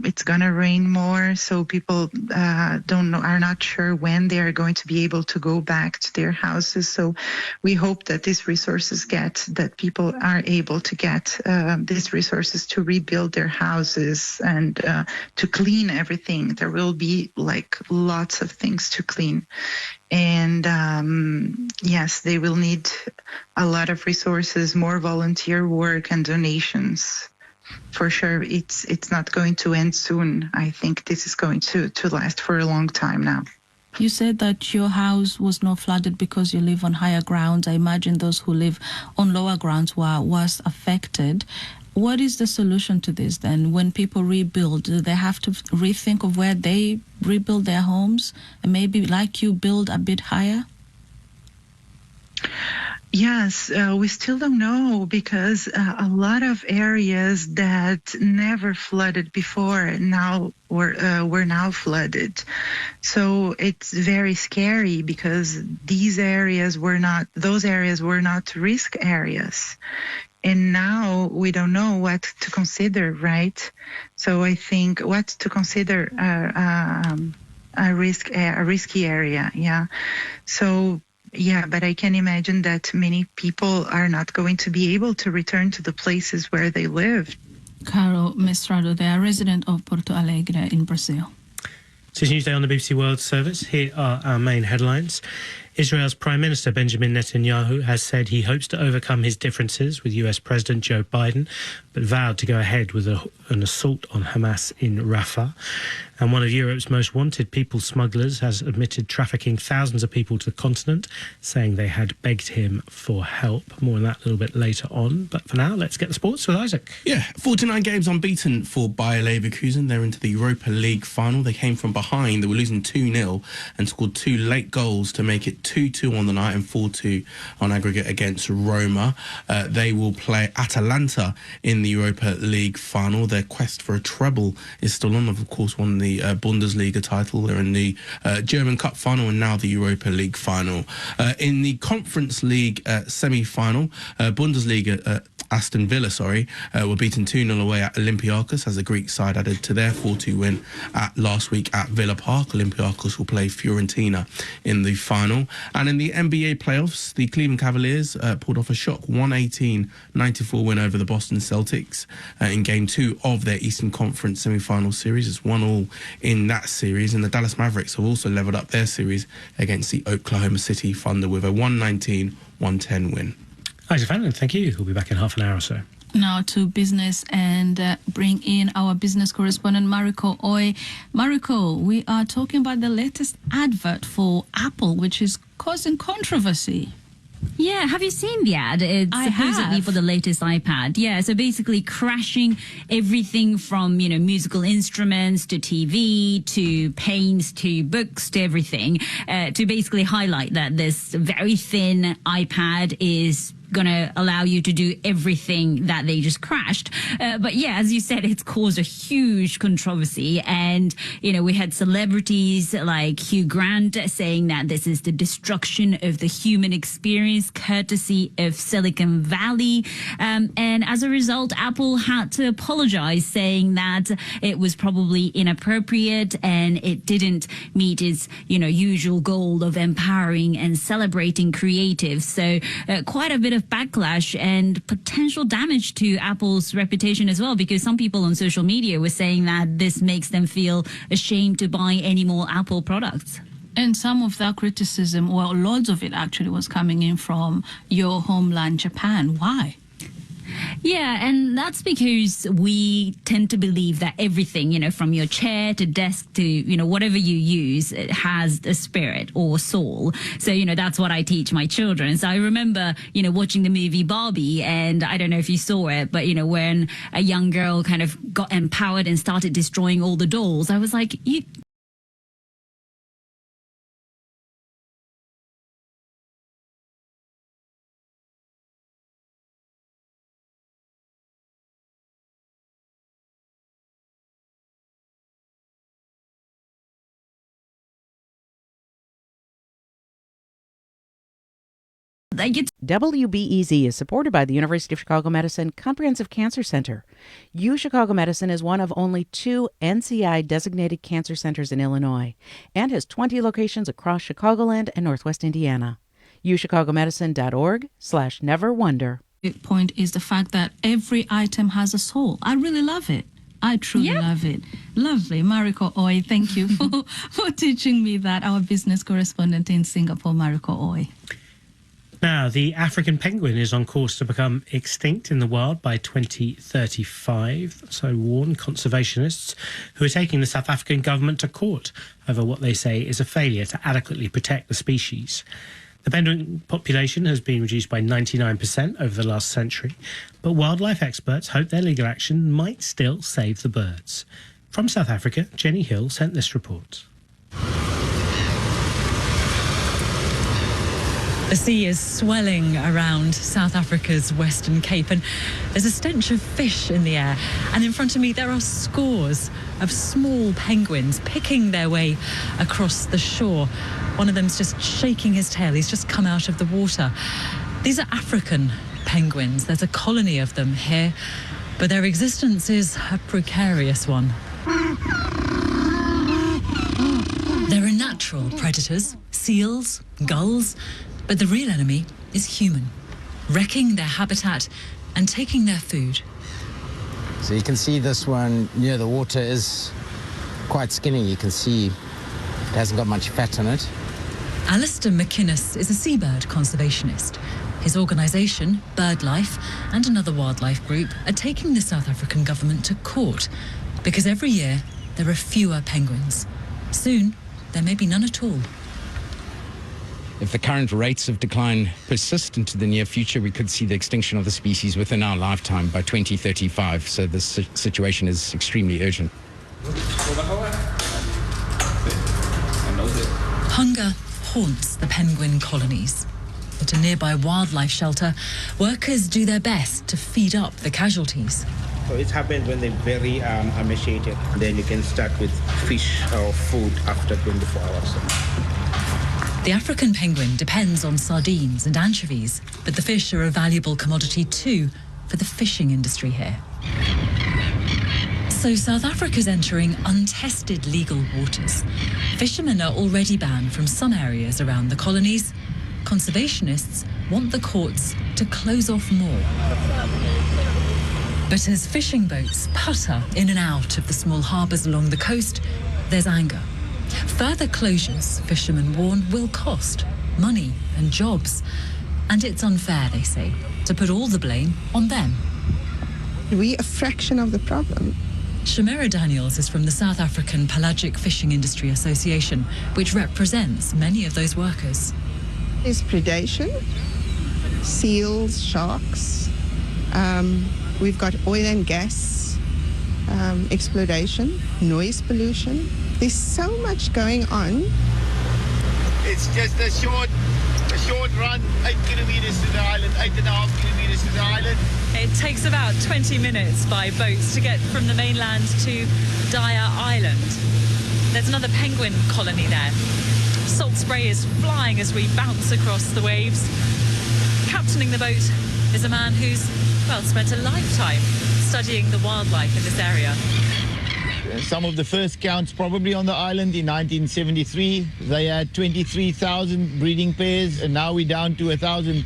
it's going to rain more, so people are not sure when they are going to be able to go back to their houses. So we hope that these resources that people are able to get these resources to rebuild their houses and to clean everything. There will be like lots of things to clean. And yes, they will need a lot of resources, more volunteer work and donations. For sure, it's not going to end soon. I think this is going to last for a long time now. You said that your house was not flooded because you live on higher grounds. I imagine those who live on lower grounds were worse affected. What is the solution to this then? When people rebuild, do they have to rethink of where they rebuild their homes and maybe, like you, build a bit higher? Yes, we still don't know because a lot of areas that never flooded before now were now flooded. So it's very scary because those areas were not risk areas. And now we don't know what to consider, right? So I think what to consider a risky area, yeah. So yeah, but I can imagine that many people are not going to be able to return to the places where they lived. Caro Mestrado, they are resident of Porto Alegre in Brazil. This is Newsday on the BBC World Service. Here are our main headlines. Israel's Prime Minister Benjamin Netanyahu has said he hopes to overcome his differences with US President Joe Biden, but vowed to go ahead with an assault on Hamas in Rafah. And one of Europe's most wanted people smugglers has admitted trafficking thousands of people to the continent, saying they had begged him for help. More on that a little bit later on. But for now, let's get the sports with Isaac. Yeah, 49 games unbeaten for Bayer Leverkusen. They're into the Europa League final. They came from behind. They were losing 2-0 and scored 2 late goals to make it 2-2 on the night and 4-2 on aggregate against Roma. They will play Atalanta in the Europa League final. Their quest for a treble is still on. Of course, won the Bundesliga title. They're in the German Cup final and now the Europa League final. In the Conference League semi-final, Bundesliga Aston Villa, were beaten 2-0 away at Olympiacos as the Greek side added to their 4-2 win last week at Villa Park. Olympiacos will play Fiorentina in the final. And in the NBA playoffs, the Cleveland Cavaliers pulled off a shock 118-94 win over the Boston Celtics in Game 2 of their Eastern Conference semi-final series. It's 1-1 in that series, and the Dallas Mavericks have also leveled up their series against the Oklahoma City Thunder with a 119-110 win. Isaac Fannin, thank you. We'll be back in half an hour or so. Now to business and bring in our business correspondent, Mariko Oi. Mariko, we are talking about the latest advert for Apple, which is causing controversy. Yeah, have you seen the ad? It's supposedly for the latest iPad. Yeah, so basically crashing everything from, musical instruments to TV to paints to books to everything to basically highlight that this very thin iPad is going to allow you to do everything that they just crashed. But yeah, as you said, it's caused a huge controversy. And, we had celebrities like Hugh Grant saying that this is the destruction of the human experience, courtesy of Silicon Valley. And as a result, Apple had to apologize, saying that it was probably inappropriate and it didn't meet its, usual goal of empowering and celebrating creatives. So quite a bit of backlash and potential damage to Apple's reputation as well, because some people on social media were saying that this makes them feel ashamed to buy any more Apple products. And some of that criticism, well, loads of it actually was coming in from your homeland, Japan. Why? Yeah, and that's because we tend to believe that everything, from your chair to desk to, whatever you use, it has a spirit or soul. So, that's what I teach my children. So I remember, watching the movie Barbie, and I don't know if you saw it, but, when a young girl kind of got empowered and started destroying all the dolls, I was like, WBEZ is supported by the University of Chicago Medicine Comprehensive Cancer Center. UChicago Medicine is one of only 2 NCI-designated cancer centers in Illinois and has 20 locations across Chicagoland and Northwest Indiana. uChicagoMedicine.org/neverwonder. The point is the fact that every item has a soul. I really love it. I truly love it. Lovely. Mariko Oi, thank you for teaching me that. Our business correspondent in Singapore, Mariko Oi. Now, the African penguin is on course to become extinct in the wild by 2035, so warn conservationists who are taking the South African government to court over what they say is a failure to adequately protect the species. The penguin population has been reduced by 99% over the last century, but wildlife experts hope their legal action might still save the birds. From South Africa, Jenny Hill sent this report. The sea is swelling around South Africa's Western Cape, and there's a stench of fish in the air. And in front of me, there are scores of small penguins picking their way across the shore. One of them's just shaking his tail. He's just come out of the water. These are African penguins. There's a colony of them here, but their existence is a precarious one. There are natural predators, seals, gulls, but the real enemy is human, wrecking their habitat and taking their food. So you can see this one near the water is quite skinny. You can see it hasn't got much fat in it. Alistair McInnes is a seabird conservationist. His organisation, BirdLife, and another wildlife group are taking the South African government to court because every year there are fewer penguins. Soon, there may be none at all. If the current rates of decline persist into the near future, we could see the extinction of the species within our lifetime by 2035. So this situation is extremely urgent. Hunger haunts the penguin colonies. At a nearby wildlife shelter, workers do their best to feed up the casualties. So it happens when they're very emaciated. Then you can start with fish or food after 24 hours. The African penguin depends on sardines and anchovies, but the fish are a valuable commodity too for the fishing industry here. So South Africa's entering untested legal waters. Fishermen are already banned from some areas around the colonies. Conservationists want the courts to close off more. But as fishing boats putter in and out of the small harbours along the coast, there's anger. Further closures, fishermen warn, will cost money and jobs. And it's unfair, they say, to put all the blame on them. We're a fraction of the problem. Shamira Daniels is from the South African Pelagic Fishing Industry Association, which represents many of those workers. There's predation, seals, sharks. We've got oil and gas exploitation, noise pollution. There's so much going on. It's just a short run, 8 kilometers to the island, 8.5 kilometers to the island. It takes about 20 minutes by boats to get from the mainland to Dyer Island. There's another penguin colony there. Salt spray is flying as we bounce across the waves. Captaining the boat is a man who's, well, spent a lifetime studying the wildlife in this area. Some of the first counts probably on the island in 1973. They had 23,000 breeding pairs, and now we're down to 1,000.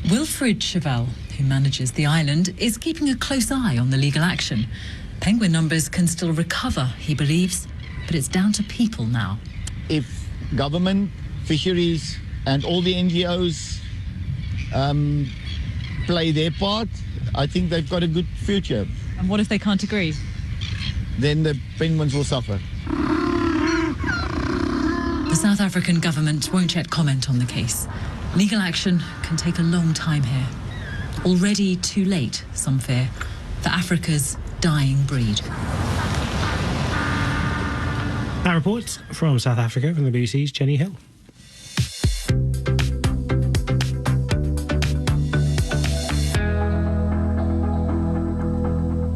Wilfred Chevelle, who manages the island, is keeping a close eye on the legal action. Penguin numbers can still recover, he believes, but it's down to people now. If government, fisheries, and all the NGOs play their part, I think they've got a good future. And what if they can't agree? Then the penguins will suffer. The South African government won't yet comment on the case. Legal action can take a long time here. Already too late, some fear, for Africa's dying breed. That report from South Africa from the BBC's Jenny Hill.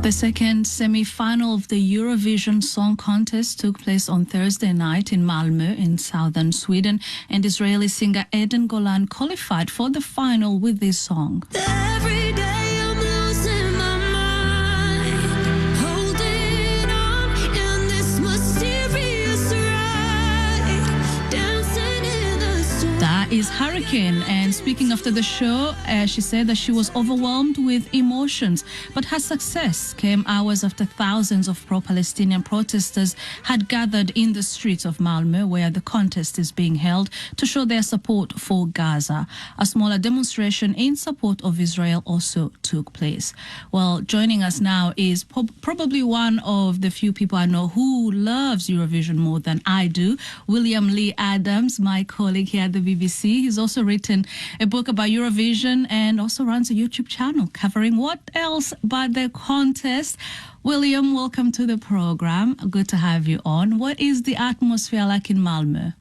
The second semi-final of the Eurovision Song Contest took place on Thursday night in Malmö in southern Sweden, and Israeli singer Eden Golan qualified for the final with this song. Every day I'm losing my mind, holding on in this mysterious ride, dancing in the storm. That is Hurricane, and speaking after the show, she said that she was overwhelmed with emotions, but her success came hours after thousands of pro-Palestinian protesters had gathered in the streets of Malmö, where the contest is being held, to show their support for Gaza. A smaller demonstration in support of Israel also took place. Well, joining us now is probably one of the few people I know who loves Eurovision more than I do, William Lee Adams, my colleague here at the BBC. He's also written a book about Eurovision and also runs a YouTube channel covering what else but the contest. William, welcome to the program. Good to have you on. What is the atmosphere like in Malmö?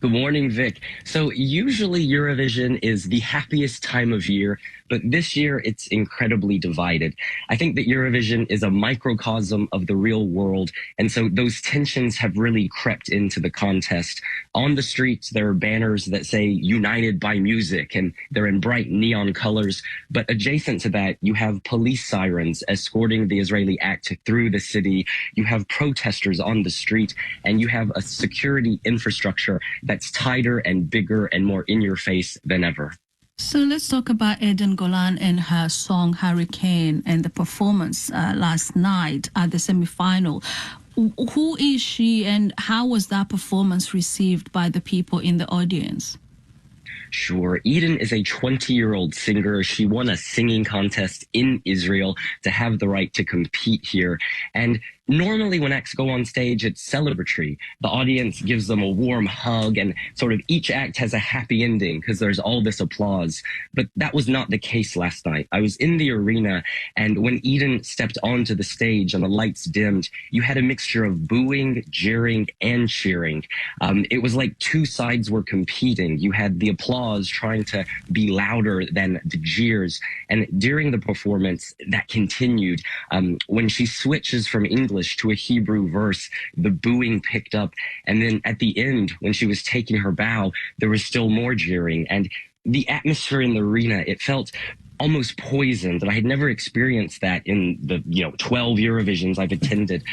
Good morning, Vic. So usually Eurovision is the happiest time of year, but this year it's incredibly divided. I think that Eurovision is a microcosm of the real world, and so those tensions have really crept into the contest. On the streets, there are banners that say "United by Music," and they're in bright neon colors. But adjacent to that, you have police sirens escorting the Israeli act through the city. You have protesters on the street, and you have a security infrastructure that's tighter and bigger and more in your face than ever. So let's talk about Eden Golan and her song Hurricane and the performance last night at the semi-final. Who is she, and how was that performance received by the people in the audience? Sure. Eden is a 20-year-old singer. She won a singing contest in Israel to have the right to compete here. And normally when acts go on stage, it's celebratory. The audience gives them a warm hug, and sort of each act has a happy ending because there's all this applause. But that was not the case last night. I was in the arena, and when Eden stepped onto the stage and the lights dimmed, you had a mixture of booing, jeering, and cheering. It was like two sides were competing. You had the applause trying to be louder than the jeers. And during the performance, that continued. When she switches from English to a Hebrew verse, the booing picked up. And then at the end, when she was taking her bow, there was still more jeering. And the atmosphere in the arena, it felt almost poisoned. And I had never experienced that in the 12 Eurovisions I've attended.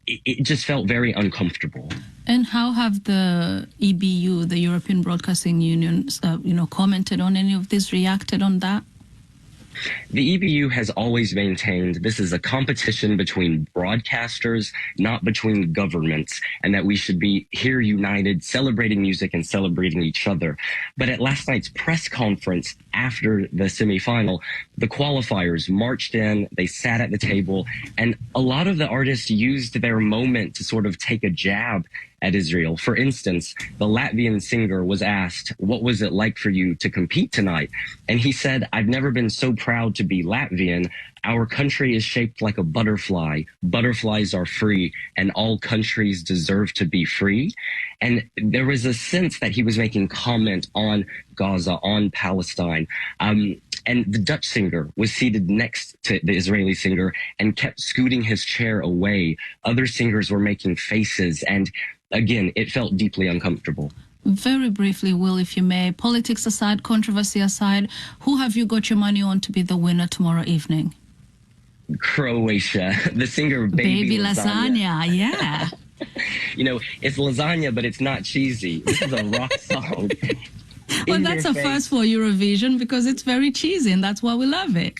It just felt very uncomfortable. And how have the EBU, the European Broadcasting Union, commented on any of this, reacted on that? The EBU has always maintained this is a competition between broadcasters, not between governments, and that we should be here united, celebrating music and celebrating each other. But at last night's press conference after the semifinal, the qualifiers marched in, they sat at the table, and a lot of the artists used their moment to sort of take a jab at Israel. For instance, the Latvian singer was asked, "What was it like for you to compete tonight?" And he said, "I've never been so proud to be Latvian. Our country is shaped like a butterfly. Butterflies are free, and all countries deserve to be free." And there was a sense that he was making comment on Gaza, on Palestine. And the Dutch singer was seated next to the Israeli singer and kept scooting his chair away. Other singers were making faces, and again, it felt deeply uncomfortable. Very briefly, Will, if you may, politics aside, controversy aside, who have you got your money on to be the winner tomorrow evening? Croatia, the singer Baby Lasagna, yeah. It's lasagna, but it's not cheesy. This is a rock song. Well, that's a first for Eurovision because it's very cheesy, and that's why we love it.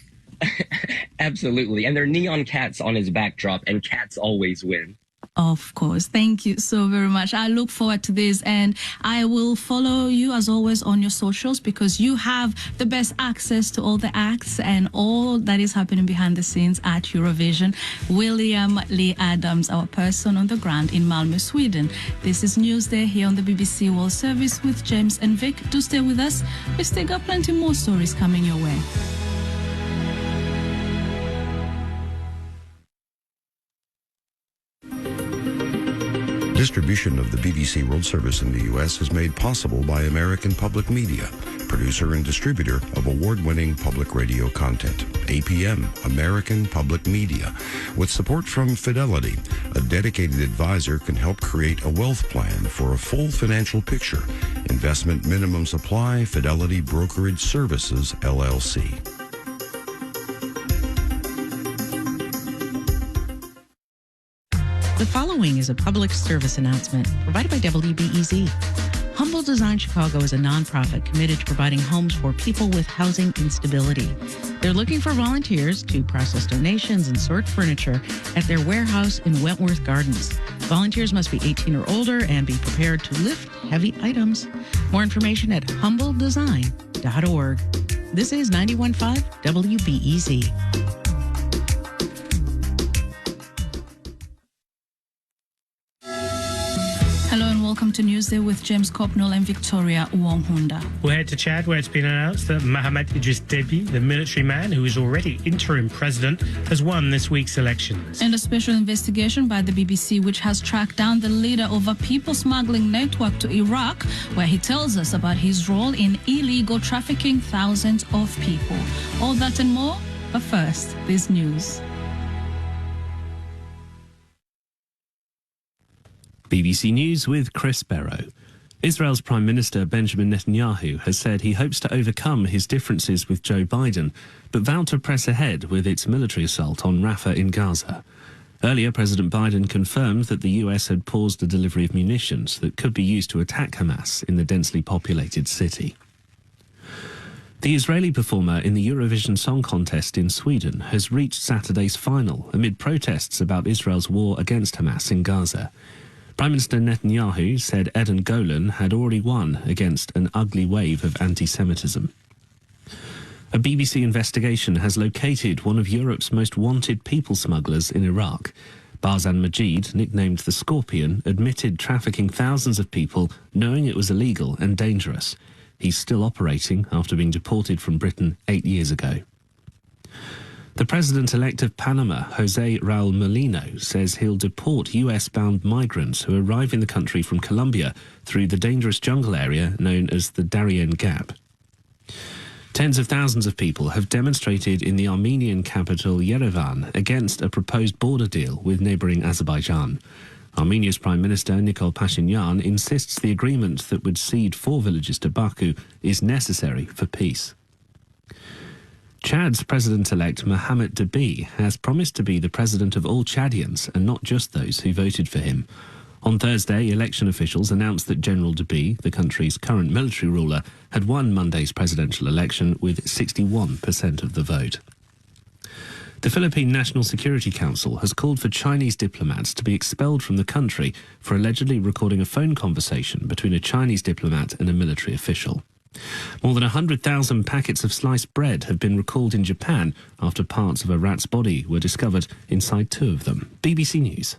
Absolutely. And there are neon cats on his backdrop, and cats always win. Of course. Thank you so very much. I look forward to this, and I will follow you as always on your socials because you have the best access to all the acts and all that is happening behind the scenes at Eurovision. William Lee Adams, our person on the ground in Malmö, Sweden. This is Newsday here on the BBC World Service with James and Vic. Do stay with us. We still got plenty more stories coming your way. Distribution of the BBC World Service in the U.S. is made possible by American Public Media, producer and distributor of award-winning public radio content. APM, American Public Media. With support from Fidelity, a dedicated advisor can help create a wealth plan for a full financial picture. Investment minimum supply, Fidelity Brokerage Services, LLC. The following is a public service announcement provided by WBEZ. Humble Design Chicago is a nonprofit committed to providing homes for people with housing instability. They're looking for volunteers to process donations and sort furniture at their warehouse in Wentworth Gardens. Volunteers must be 18 or older and be prepared to lift heavy items. More information at humbledesign.org. This is 91.5 WBEZ. Hello and welcome to Newsday with James Copnell and Victoria Uwonghunda. We'll head to Chad, where it's been announced that Mohamed Idris Deby, the military man who is already interim president, has won this week's elections. And a special investigation by the BBC, which has tracked down the leader of a people smuggling network to Iraq, where he tells us about his role in illegal trafficking thousands of people. All that and more, but first, this news. BBC News with Chris Barrow. Israel's Prime Minister Benjamin Netanyahu has said he hopes to overcome his differences with Joe Biden, but vowed to press ahead with its military assault on Rafah in Gaza. Earlier, President Biden confirmed that the US had paused the delivery of munitions that could be used to attack Hamas in the densely populated city. The Israeli performer in the Eurovision Song Contest in Sweden has reached Saturday's final amid protests about Israel's war against Hamas in Gaza. Prime Minister Netanyahu said Eden Golan had already won against an ugly wave of anti-Semitism. A BBC investigation has located one of Europe's most wanted people smugglers in Iraq. Barzan Majid, nicknamed the Scorpion, admitted trafficking thousands of people, knowing it was illegal and dangerous. He's still operating after being deported from Britain 8 years ago. The president-elect of Panama, Jose Raul Molino, says he'll deport US-bound migrants who arrive in the country from Colombia through the dangerous jungle area known as the Darien Gap. Tens of thousands of people have demonstrated in the Armenian capital Yerevan against a proposed border deal with neighbouring Azerbaijan. Armenia's Prime Minister Nikol Pashinyan insists the agreement that would cede 4 villages to Baku is necessary for peace. Chad's president-elect Mohamed Deby has promised to be the president of all Chadians and not just those who voted for him. On Thursday, election officials announced that General Deby, the country's current military ruler, had won Monday's presidential election with 61% of the vote. The Philippine National Security Council has called for Chinese diplomats to be expelled from the country for allegedly recording a phone conversation between a Chinese diplomat and a military official. More than 100,000 packets of sliced bread have been recalled in Japan after parts of a rat's body were discovered inside 2 of them. BBC News.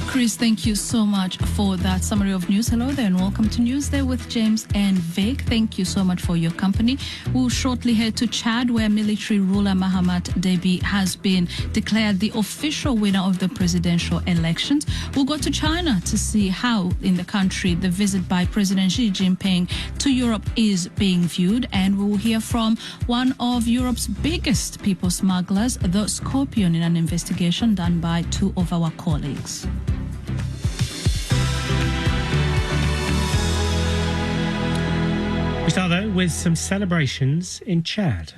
Chris, thank you so much for that summary of news. Hello there and welcome to Newsday with James and Vic. Thank you so much for your company. We'll shortly head to Chad, where military ruler Mahamat Deby has been declared the official winner of the presidential elections. We'll go to China to see how in the country the visit by President Xi Jinping to Europe is being viewed. And we will hear from one of Europe's biggest people smugglers, the Scorpion, in an investigation done by 2 of our colleagues. We start, though, with some celebrations in Chad.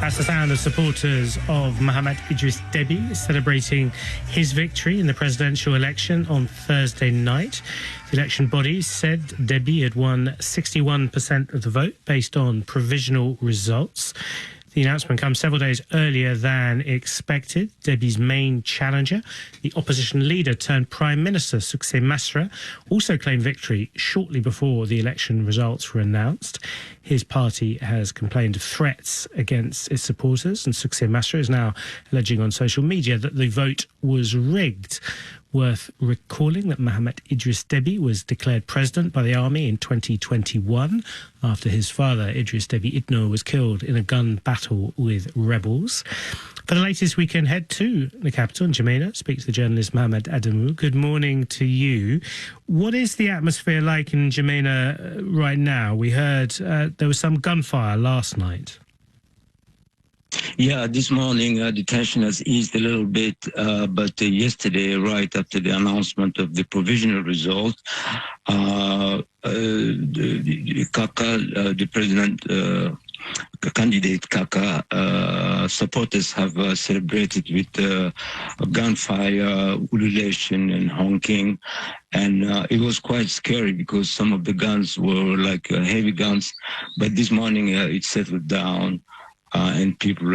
That's the sound of supporters of Mohamed Idris Deby celebrating his victory in the presidential election on Thursday night. The election body said Deby had won 61% of the vote based on provisional results. The announcement comes several days earlier than expected. Deby's main challenger, the opposition leader turned Prime Minister Sukseh Masra, also claimed victory shortly before the election results were announced. His party has complained of threats against its supporters, and Sukseh Masra is now alleging on social media that the vote was rigged. Worth recalling that Mohamed Idris Deby was declared president by the army in 2021 after his father, Idris Deby Itno, was killed in a gun battle with rebels. For the latest, we can head to the capital in N'Djamena, speak to the journalist Mohamed Adamu. Good morning to you. What is the atmosphere like in N'Djamena right now? We heard there was some gunfire last night. Yeah, this morning the tension has eased a little bit, but yesterday, right after the announcement of the provisional result, the Kaka, the president candidate Kaka, supporters have celebrated with gunfire, ululation and honking. And it was quite scary because some of the guns were like heavy guns. But this morning it settled down. And people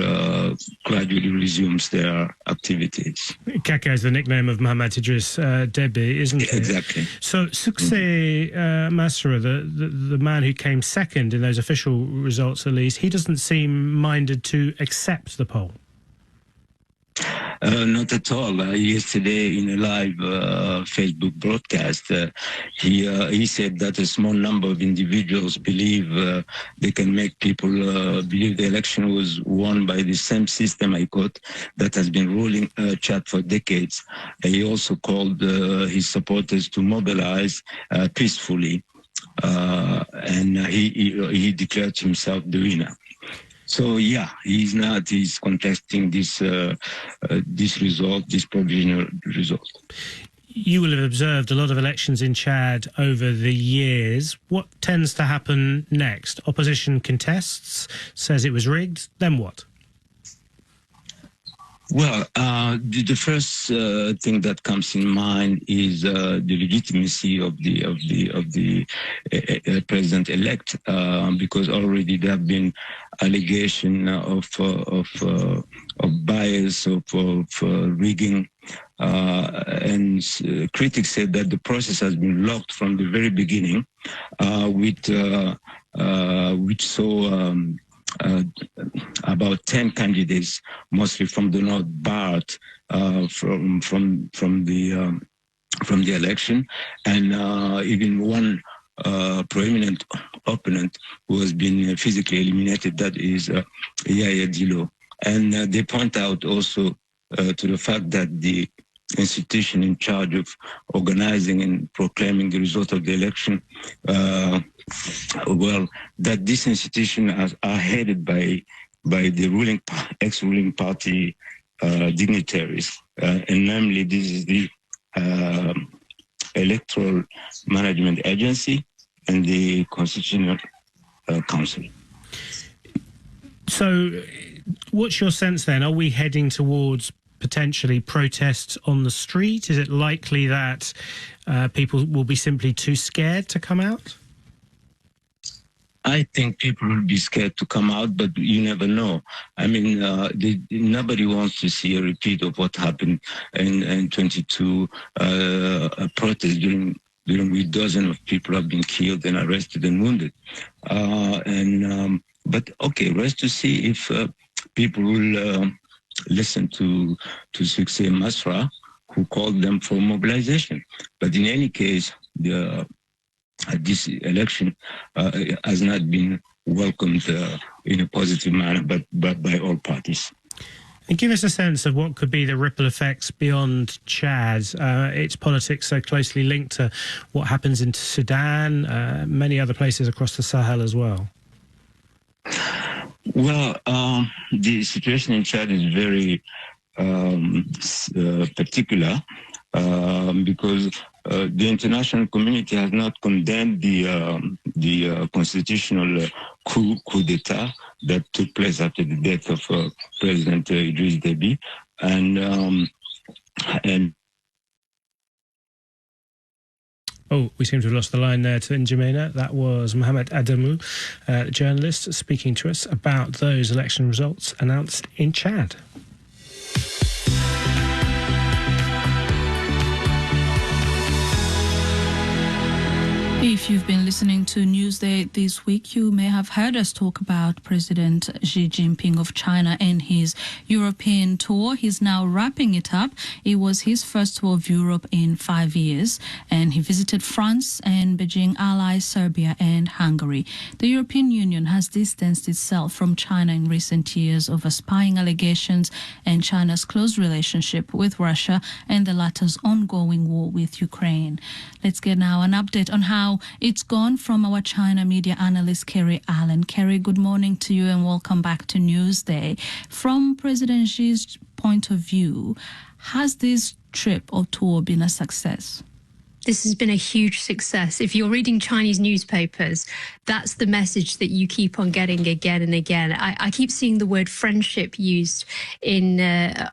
gradually resumes their activities. Kaka is the nickname of Mohamed Idris Deby, isn't it? Exactly. So Sukseh Masra, the man who came second in those official results at least, he doesn't seem minded to accept the poll. Not at all. Yesterday, in a live Facebook broadcast, he said that a small number of individuals believe they can make people believe the election was won by the same system, I quote, that has been ruling Chad for decades. He also called his supporters to mobilize peacefully, and he declared himself the winner. So yeah, he's contesting this result, this provisional result. You will have observed a lot of elections in Chad over the years. What tends to happen next? Opposition contests, says it was rigged, then what? Well, the first thing that comes in mind is the legitimacy of the president-elect, because already there have been allegations of bias, of rigging, and critics said that the process has been locked from the very beginning, which saw about 10 candidates, mostly from the North, barred from the election, and even one prominent opponent who has been physically eliminated. That is Yaya Dilo, and they point out also to the fact that the institution in charge of organizing and proclaiming the result of the election, that this institution are headed by the ex-ruling party dignitaries, and namely this is the Electoral Management Agency and the Constitutional Council. So, what's your sense then? Are we heading towards potentially protests on the street? Is it likely that people will be simply too scared to come out? I think people will be scared to come out, but you never know. I mean, nobody wants to see a repeat of what happened in 22 protests during which dozens of people have been killed and arrested and wounded. But okay, rest to see if people will listen to Suksay Masra, who called them for mobilization. But in any case, this election has not been welcomed in a positive manner, but by all parties. And give us a sense of what could be the ripple effects beyond Chad. Its politics so closely linked to what happens in Sudan, many other places across the Sahel as well. Well, the situation in Chad is very particular because the international community has not condemned the constitutional coup d'etat that took place after the death of President Idriss Déby, and Oh, we seem to have lost the line there to N'Djamena. That was Mohamed Adamu, journalist, speaking to us about those election results announced in Chad. If you've been listening to Newsday this week, you may have heard us talk about President Xi Jinping of China and his European tour. He's now wrapping it up. It was his first tour of Europe in 5 years, and he visited France and Beijing allies Serbia and Hungary. The European Union has distanced itself from China in recent years over spying allegations and China's close relationship with Russia and the latter's ongoing war with Ukraine. Let's get now an update on how it's gone from our China media analyst, Kerry Allen. Kerry, good morning to you and welcome back to Newsday. From President Xi's point of view, has this trip or tour been a success? This has been a huge success. If you're reading Chinese newspapers, that's the message that you keep on getting again and again. I keep seeing the word friendship used in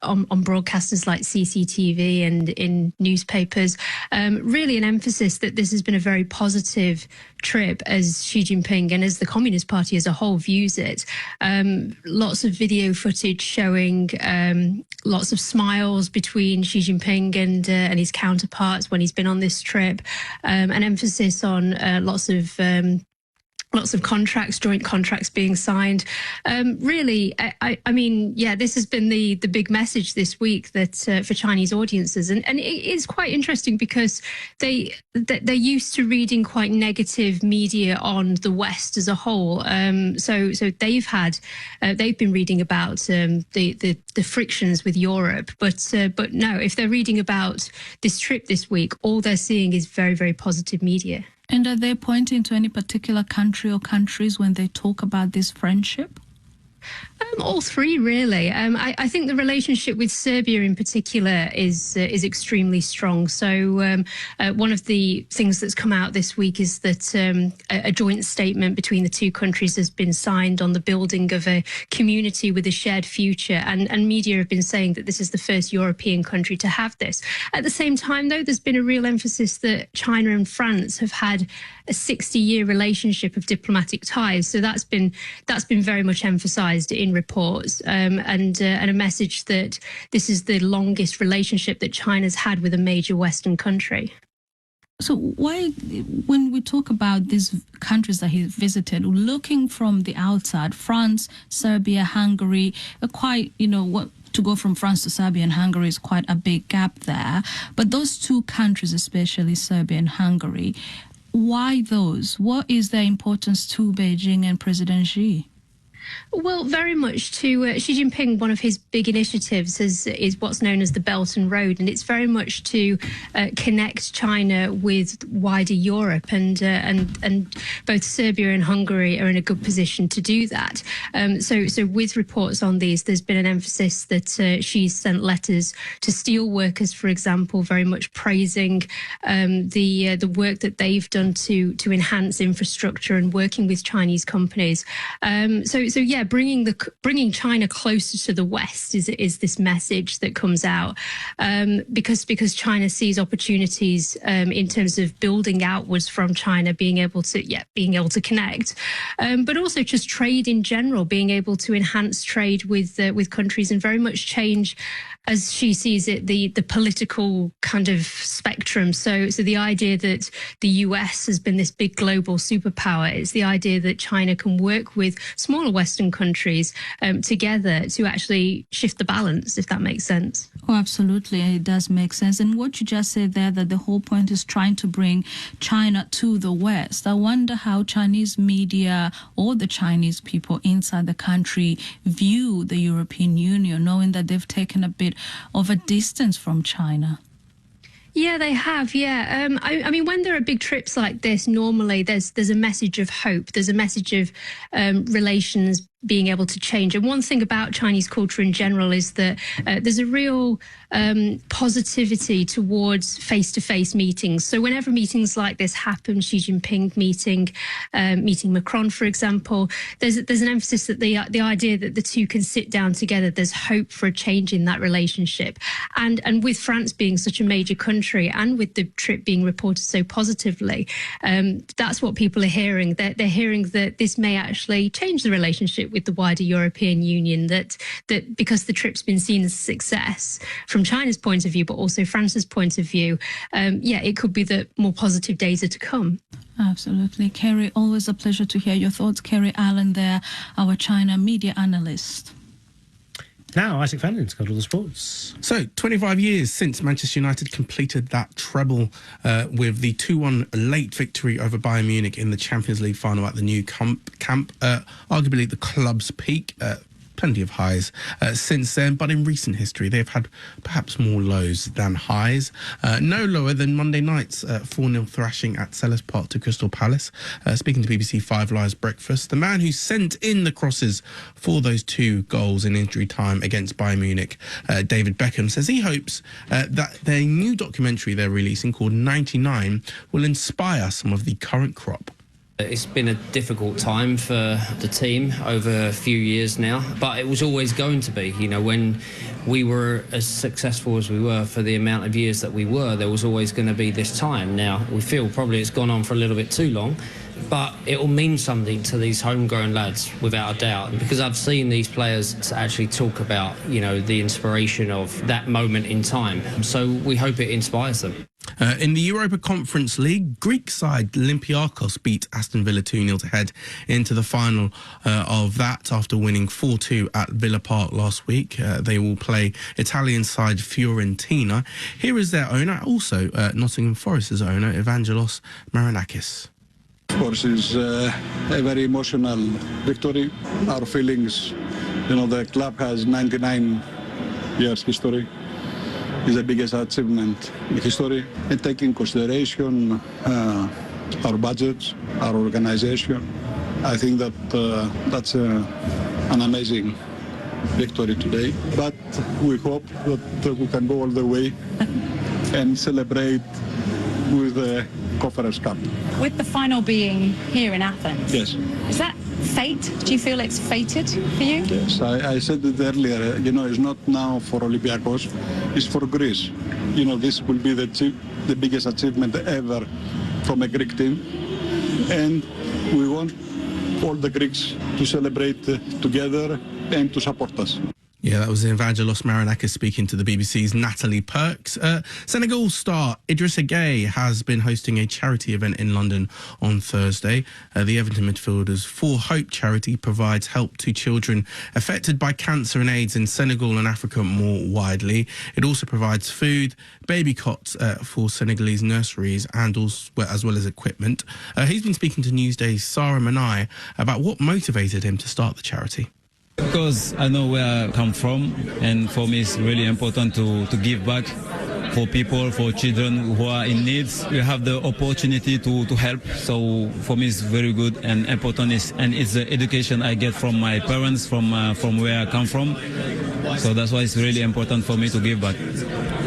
on broadcasters like CCTV and in newspapers. Really an emphasis that this has been a very positive trip as Xi Jinping and as the Communist Party as a whole views it. Lots of video footage showing lots of smiles between Xi Jinping and his counterparts when he's been on this trip, an emphasis on lots of contracts, joint contracts being signed. Really, I mean, yeah, this has been the big message this week that for Chinese audiences, and it is quite interesting because they're used to reading quite negative media on the West as a whole. So they've been reading about the frictions with Europe, but no, if they're reading about this trip this week, all they're seeing is very, very positive media. And are they pointing to any particular country or countries when they talk about this friendship? All three, really. I think the relationship with Serbia in particular is extremely strong. So one of the things that's come out this week is that a joint statement between the two countries has been signed on the building of a community with a shared future. And media have been saying that this is the first European country to have this. At the same time, though, there's been a real emphasis that China and France have had a 60-year relationship of diplomatic ties. So that's been very much emphasised in reports, and a message that this is the longest relationship that China's had with a major Western country. So why, when we talk about these countries that he visited, looking from the outside, France, Serbia, Hungary, quite, to go from France to Serbia and Hungary is quite a big gap there. But those two countries, especially Serbia and Hungary, why those? What is their importance to Beijing and President Xi? Well, very much to Xi Jinping. One of his big initiatives is what's known as the Belt and Road, and it's very much to connect China with wider Europe, and both Serbia and Hungary are in a good position to do that. So with reports on these, there's been an emphasis that Xi's sent letters to steel workers, for example, very much praising the work that they've done to enhance infrastructure and working with Chinese companies. So yeah, bringing China closer to the West is this message that comes out, because China sees opportunities in terms of building outwards from China, being able to connect, but also just trade in general, being able to enhance trade with countries and very much change, as she sees it, the political kind of spectrum. So the idea that the US has been this big global superpower, it's the idea that China can work with smaller Western countries together to actually shift the balance, if that makes sense. Oh, absolutely. It does make sense. And what you just said there, that the whole point is trying to bring China to the West. I wonder how Chinese media or the Chinese people inside the country view the European Union, knowing that they've taken a bit of a distance from China. Yeah, they have. Yeah. I mean, when there are big trips like this, normally there's a message of hope. There's a message of relations being able to change. And one thing about Chinese culture in general is that there's a real positivity towards face-to-face meetings. So whenever meetings like this happen, Xi Jinping meeting Macron, for example, there's an emphasis that the idea that the two can sit down together, there's hope for a change in that relationship. And with France being such a major country, and with the trip being reported so positively, that's what people are hearing. They're hearing that this may actually change the relationship with the wider European Union, that because the trip's been seen as a success from China's point of view, but also France's point of view, it could be that more positive days are to come. Absolutely. Kerry, always a pleasure to hear your thoughts. Kerry Allen there, our China media analyst. Now, Isaac Fannon's got all the sports. So, 25 years since Manchester United completed that treble with the 2-1 late victory over Bayern Munich in the Champions League final at the new camp, arguably the club's peak. Plenty of highs since then, but in recent history they've had perhaps more lows than highs. No lower than Monday night's 4-0 thrashing at Selhurst Park to Crystal Palace. Speaking to BBC Five Live's Breakfast, the man who sent in the crosses for those 2 goals in injury time against Bayern Munich, David Beckham, says he hopes that their new documentary they're releasing called 99 will inspire some of the current crop. It's been a difficult time for the team over a few years now, but it was always going to be. When we were as successful as we were for the amount of years that we were, there was always going to be this time. Now, we feel probably it's gone on for a little bit too long, but it will mean something to these homegrown lads, without a doubt, because I've seen these players actually talk about, the inspiration of that moment in time. So we hope it inspires them. In the Europa Conference League, Greek side Olympiacos beat Aston Villa 2-0 to head into the final of that after winning 4-2 at Villa Park last week. They will play Italian side Fiorentina. Here is their owner, also Nottingham Forest's owner, Evangelos Marinakis. Of course, it's a very emotional victory. Our feelings, the club has 99 years history. It's the biggest achievement in history. And taking consideration our budgets, our organization, I think that that's an amazing victory today. But we hope that we can go all the way and celebrate with the Conference Cup. With the final being here in Athens, Yes. is that fate? Do you feel it's fated for you? Yes, I said it earlier, it's not now for Olympiacos, it's for Greece. This will be the biggest achievement ever from a Greek team. And we want all the Greeks to celebrate together and to support us. Yeah, that was Evangelos Marinakis speaking to the BBC's Natalie Perks. Senegal star Idrissa Gueye has been hosting a charity event in London on Thursday. The Everton midfielder's For Hope charity provides help to children affected by cancer and AIDS in Senegal and Africa more widely. It also provides food, baby cots for Senegalese nurseries and also, as well as equipment. He's been speaking to Newsday's Sarah Manai about what motivated him to start the charity. Because I know where I come from, and for me it's really important to give back for people, for children who are in need. We have the opportunity to help, so for me it's very good and important, and it's the education I get from my parents, from where I come from. So that's why it's really important for me to give back.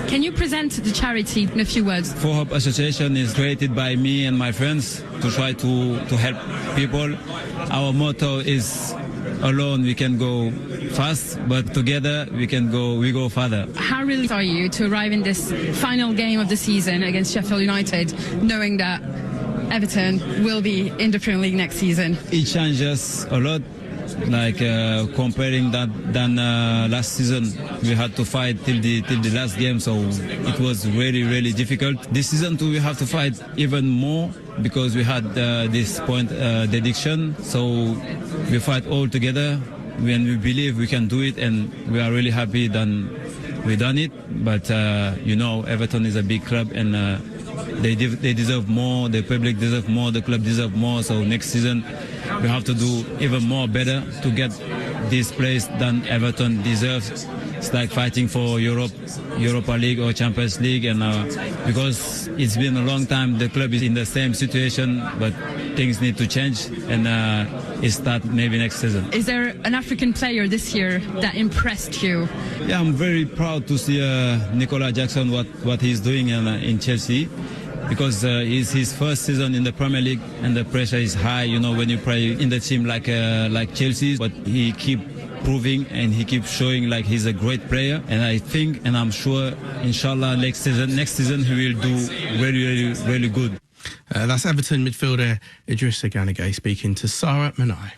Can you present the charity in a few words? For Hope Association is created by me and my friends to try to help people. Our motto is, alone we can go fast, but together we go farther. How relieved are you to arrive in this final game of the season against Sheffield United, knowing that Everton will be in the Premier League next season? It changes a lot, like comparing that than last season. We had to fight till the last game, so it was really, really difficult. This season too, we have to fight even more because we had this point dedication. So we fight all together when we believe we can do it, and we are really happy that we done it. But Everton is a big club, and they deserve more. The public deserve more. The club deserve more. So next season we have to do even more better to get this place than Everton deserves. It's like fighting for Europa League or Champions League, and because it's been a long time, the club is in the same situation, but things need to change, and it start maybe next season. Is there an African player this year that impressed you? Yeah, I'm very proud to see Nicola Jackson, what he's doing in Chelsea, because it's his first season in the Premier League, and the pressure is high, when you play in the team like Chelsea, but he keep proving and he keeps showing like he's a great player, and I think and I'm sure, inshallah, next season he will do really, really, really good. That's Everton midfielder Idrissa Gueye speaking to Sarah Manai.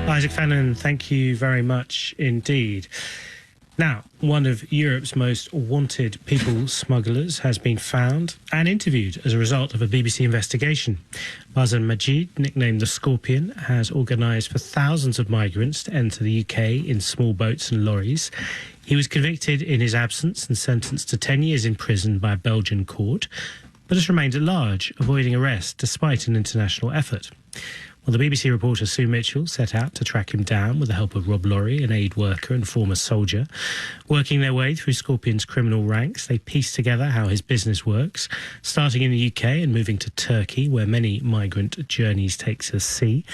Isaac Fannin, thank you very much indeed. Now, one of Europe's most wanted people smugglers has been found and interviewed as a result of a BBC investigation. Bazan Majid, nicknamed the Scorpion, has organised for thousands of migrants to enter the UK in small boats and lorries. He was convicted in his absence and sentenced to 10 years in prison by a Belgian court, but has remained at large, avoiding arrest despite an international effort. Well, the BBC reporter Sue Mitchell set out to track him down with the help of Rob Laurie, an aid worker and former soldier. Working their way through Scorpion's criminal ranks, they pieced together how his business works, starting in the UK and moving to Turkey, where many migrant journeys take to sea.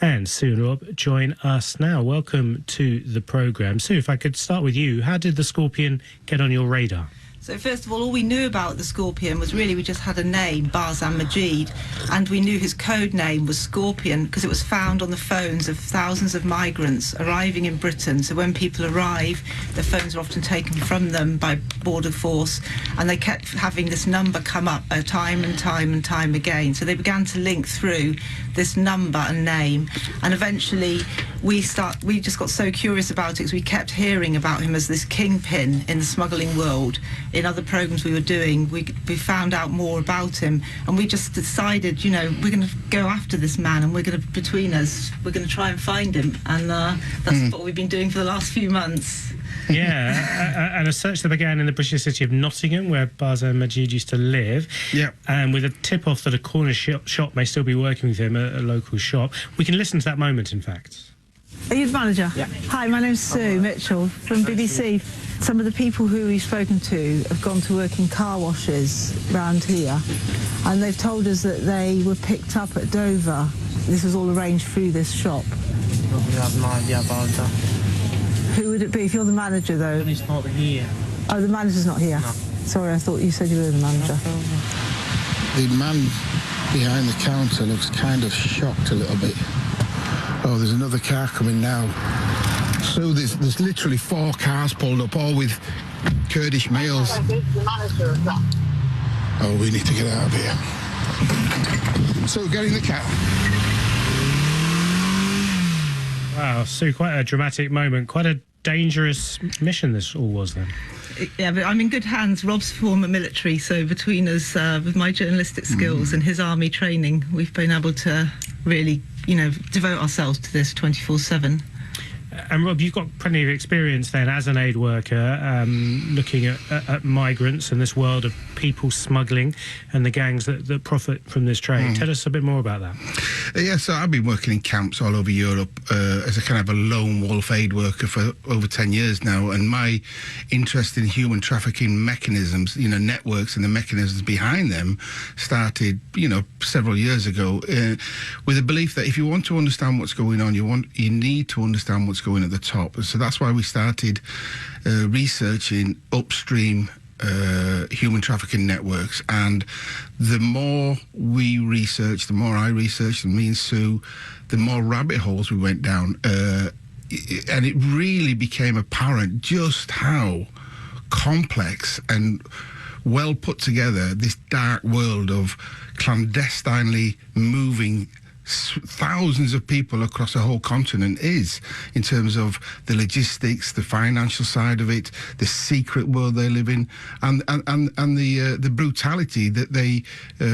And Sue and Rob join us now. Welcome to the programme. Sue, if I could start with you, how did the Scorpion get on your radar? So first of all we knew about the Scorpion was really we just had a name, Bazan Majid, and we knew his code name was Scorpion because it was found on the phones of thousands of migrants arriving in Britain. So when people arrive, their phones are often taken from them by border force, and they kept having this number come up time and time and time again. So they began to link through this number and name, and eventually we just got so curious about it because we kept hearing about him as this kingpin in the smuggling world. In other programs we were doing, we found out more about him, and we just decided, we're going to go after this man, and between us, we're going to try and find him, and that's what we've been doing for the last few months. Yeah, and a search that began in the British city of Nottingham, where Bazan Majid used to live. Yeah. And with a tip-off that a corner shop may still be working with him, a local shop. We can listen to that moment, in fact. Are you the manager? Yeah. Hi, my name's Sue Mitchell from BBC. Some of the people who we've spoken to have gone to work in car washes around here, and they've told us that they were picked up at Dover. This was all arranged through this shop. We have no idea about that. Who would it be if you're the manager, though? He's not here. Oh, the manager's not here? No. Sorry, I thought you said you were the manager. The man behind the counter looks kind of shocked a little bit. Oh, there's another car coming now. So there's literally 4 cars pulled up, all with Kurdish males. Oh, we need to get out of here. So get in the car. Wow, Sue, quite a dramatic moment, quite a dangerous mission this all was then. Yeah, but I'm in good hands. Rob's former military, so between us, with my journalistic skills and his army training, we've been able to really, devote ourselves to this 24/7. And Rob, you've got plenty of experience then as an aid worker, looking at migrants and this world of people smuggling and the gangs that profit from this trade. Tell us a bit more about that. Yeah, so I've been working in camps all over Europe as a kind of a lone wolf aid worker for over 10 years now, and my interest in human trafficking mechanisms, networks and the mechanisms behind them started, several years ago, with a belief that if you want to understand what's going on, you need to understand what's going at the top. So that's why we started researching upstream human trafficking networks, and the more we researched, the more I researched, and me and Sue, the more rabbit holes we went down, and it really became apparent just how complex and well put together this dark world of clandestinely moving thousands of people across a whole continent is, in terms of the logistics, the financial side of it, the secret world they live in, and the brutality that they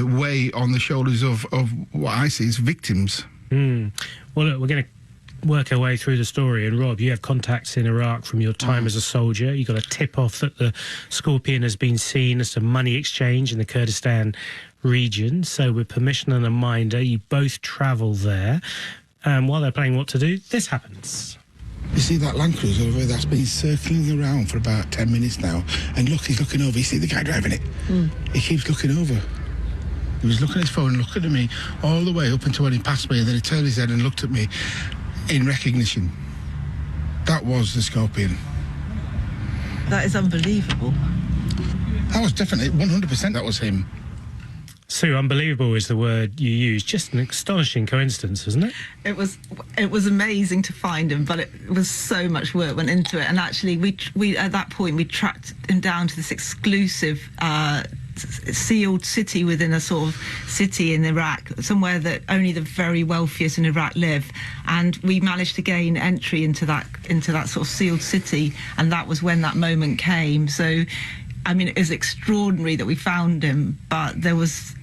weigh on the shoulders of what I see as victims. Well, look, we're going to work our way through the story. And Rob, you have contacts in Iraq from your time as a soldier. You got a tip-off that the Scorpion has been seen as a money exchange in the Kurdistan region. So with permission and a minder, you both travel there. And while they're planning what to do, this happens. You see that Land Cruiser over there that's been circling around for about 10 minutes now, and look, he's looking over. You see the guy driving it? He keeps looking over. He was looking at his phone and looking at me all the way up until when he passed me, and then he turned his head and looked at me in recognition. That was the Scorpion. That is unbelievable. That was definitely 100%. That was him. Sue, unbelievable is the word you used. Just an astonishing coincidence, isn't it? It was amazing to find him, but it was so much work went into it. And actually, we at that point we tracked him down to this exclusive sealed city within a sort of city in Iraq, somewhere that only the very wealthiest in Iraq live, and we managed to gain entry into that sort of sealed city, and that was when that moment came. So I mean, it is extraordinary that we found him, but there was,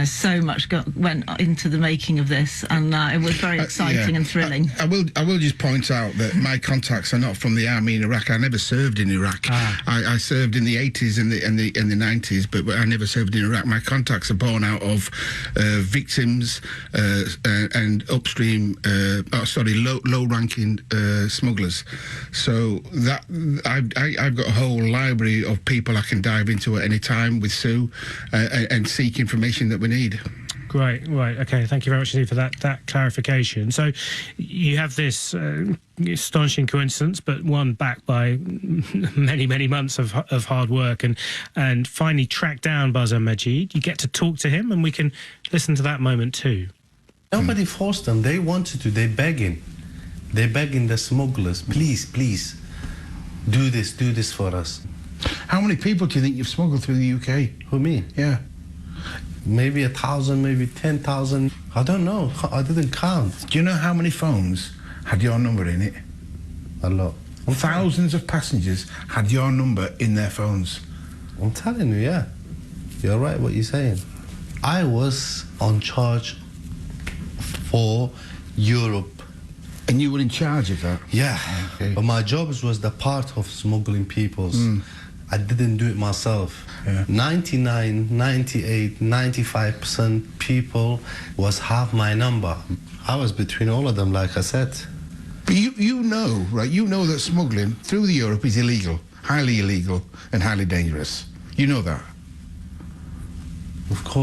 so much went into the making of this, and it was very exciting and thrilling. I will just point out that my contacts are not from the army in Iraq. I never served in Iraq. I served in the 80s and the 90s, but I never served in Iraq. My contacts are born out of victims and upstream, low-ranking smugglers. So that I've got a whole library of people I can dive into at any time with Sue and seek information that we need. Great, right, okay, thank you very much indeed for that clarification. So you have this astonishing coincidence, but one backed by many, many months of hard work, and finally tracked down Barzan Majid. You get to talk to him, and we can listen to that moment too. Nobody forced them. They wanted to. They're begging the smugglers, please, do this for us. How many people do you think you've smuggled through the UK? Who, me? Yeah. Maybe 1,000, maybe 10,000. I don't know. I didn't count. Do you know how many phones had your number in it? A lot. Thousands of passengers had your number in their phones. I'm telling you, yeah. You're right what you're saying. I was on charge for Europe. And you were in charge of that? Yeah. Okay. But my job was the part of smuggling peoples. I didn't do it myself. Yeah. 99, 98, 95% people have my number. I was between all of them, like I said. But you know, right? You know that smuggling through Europe is illegal. highly illegal and highly dangerous. You know that. Of course.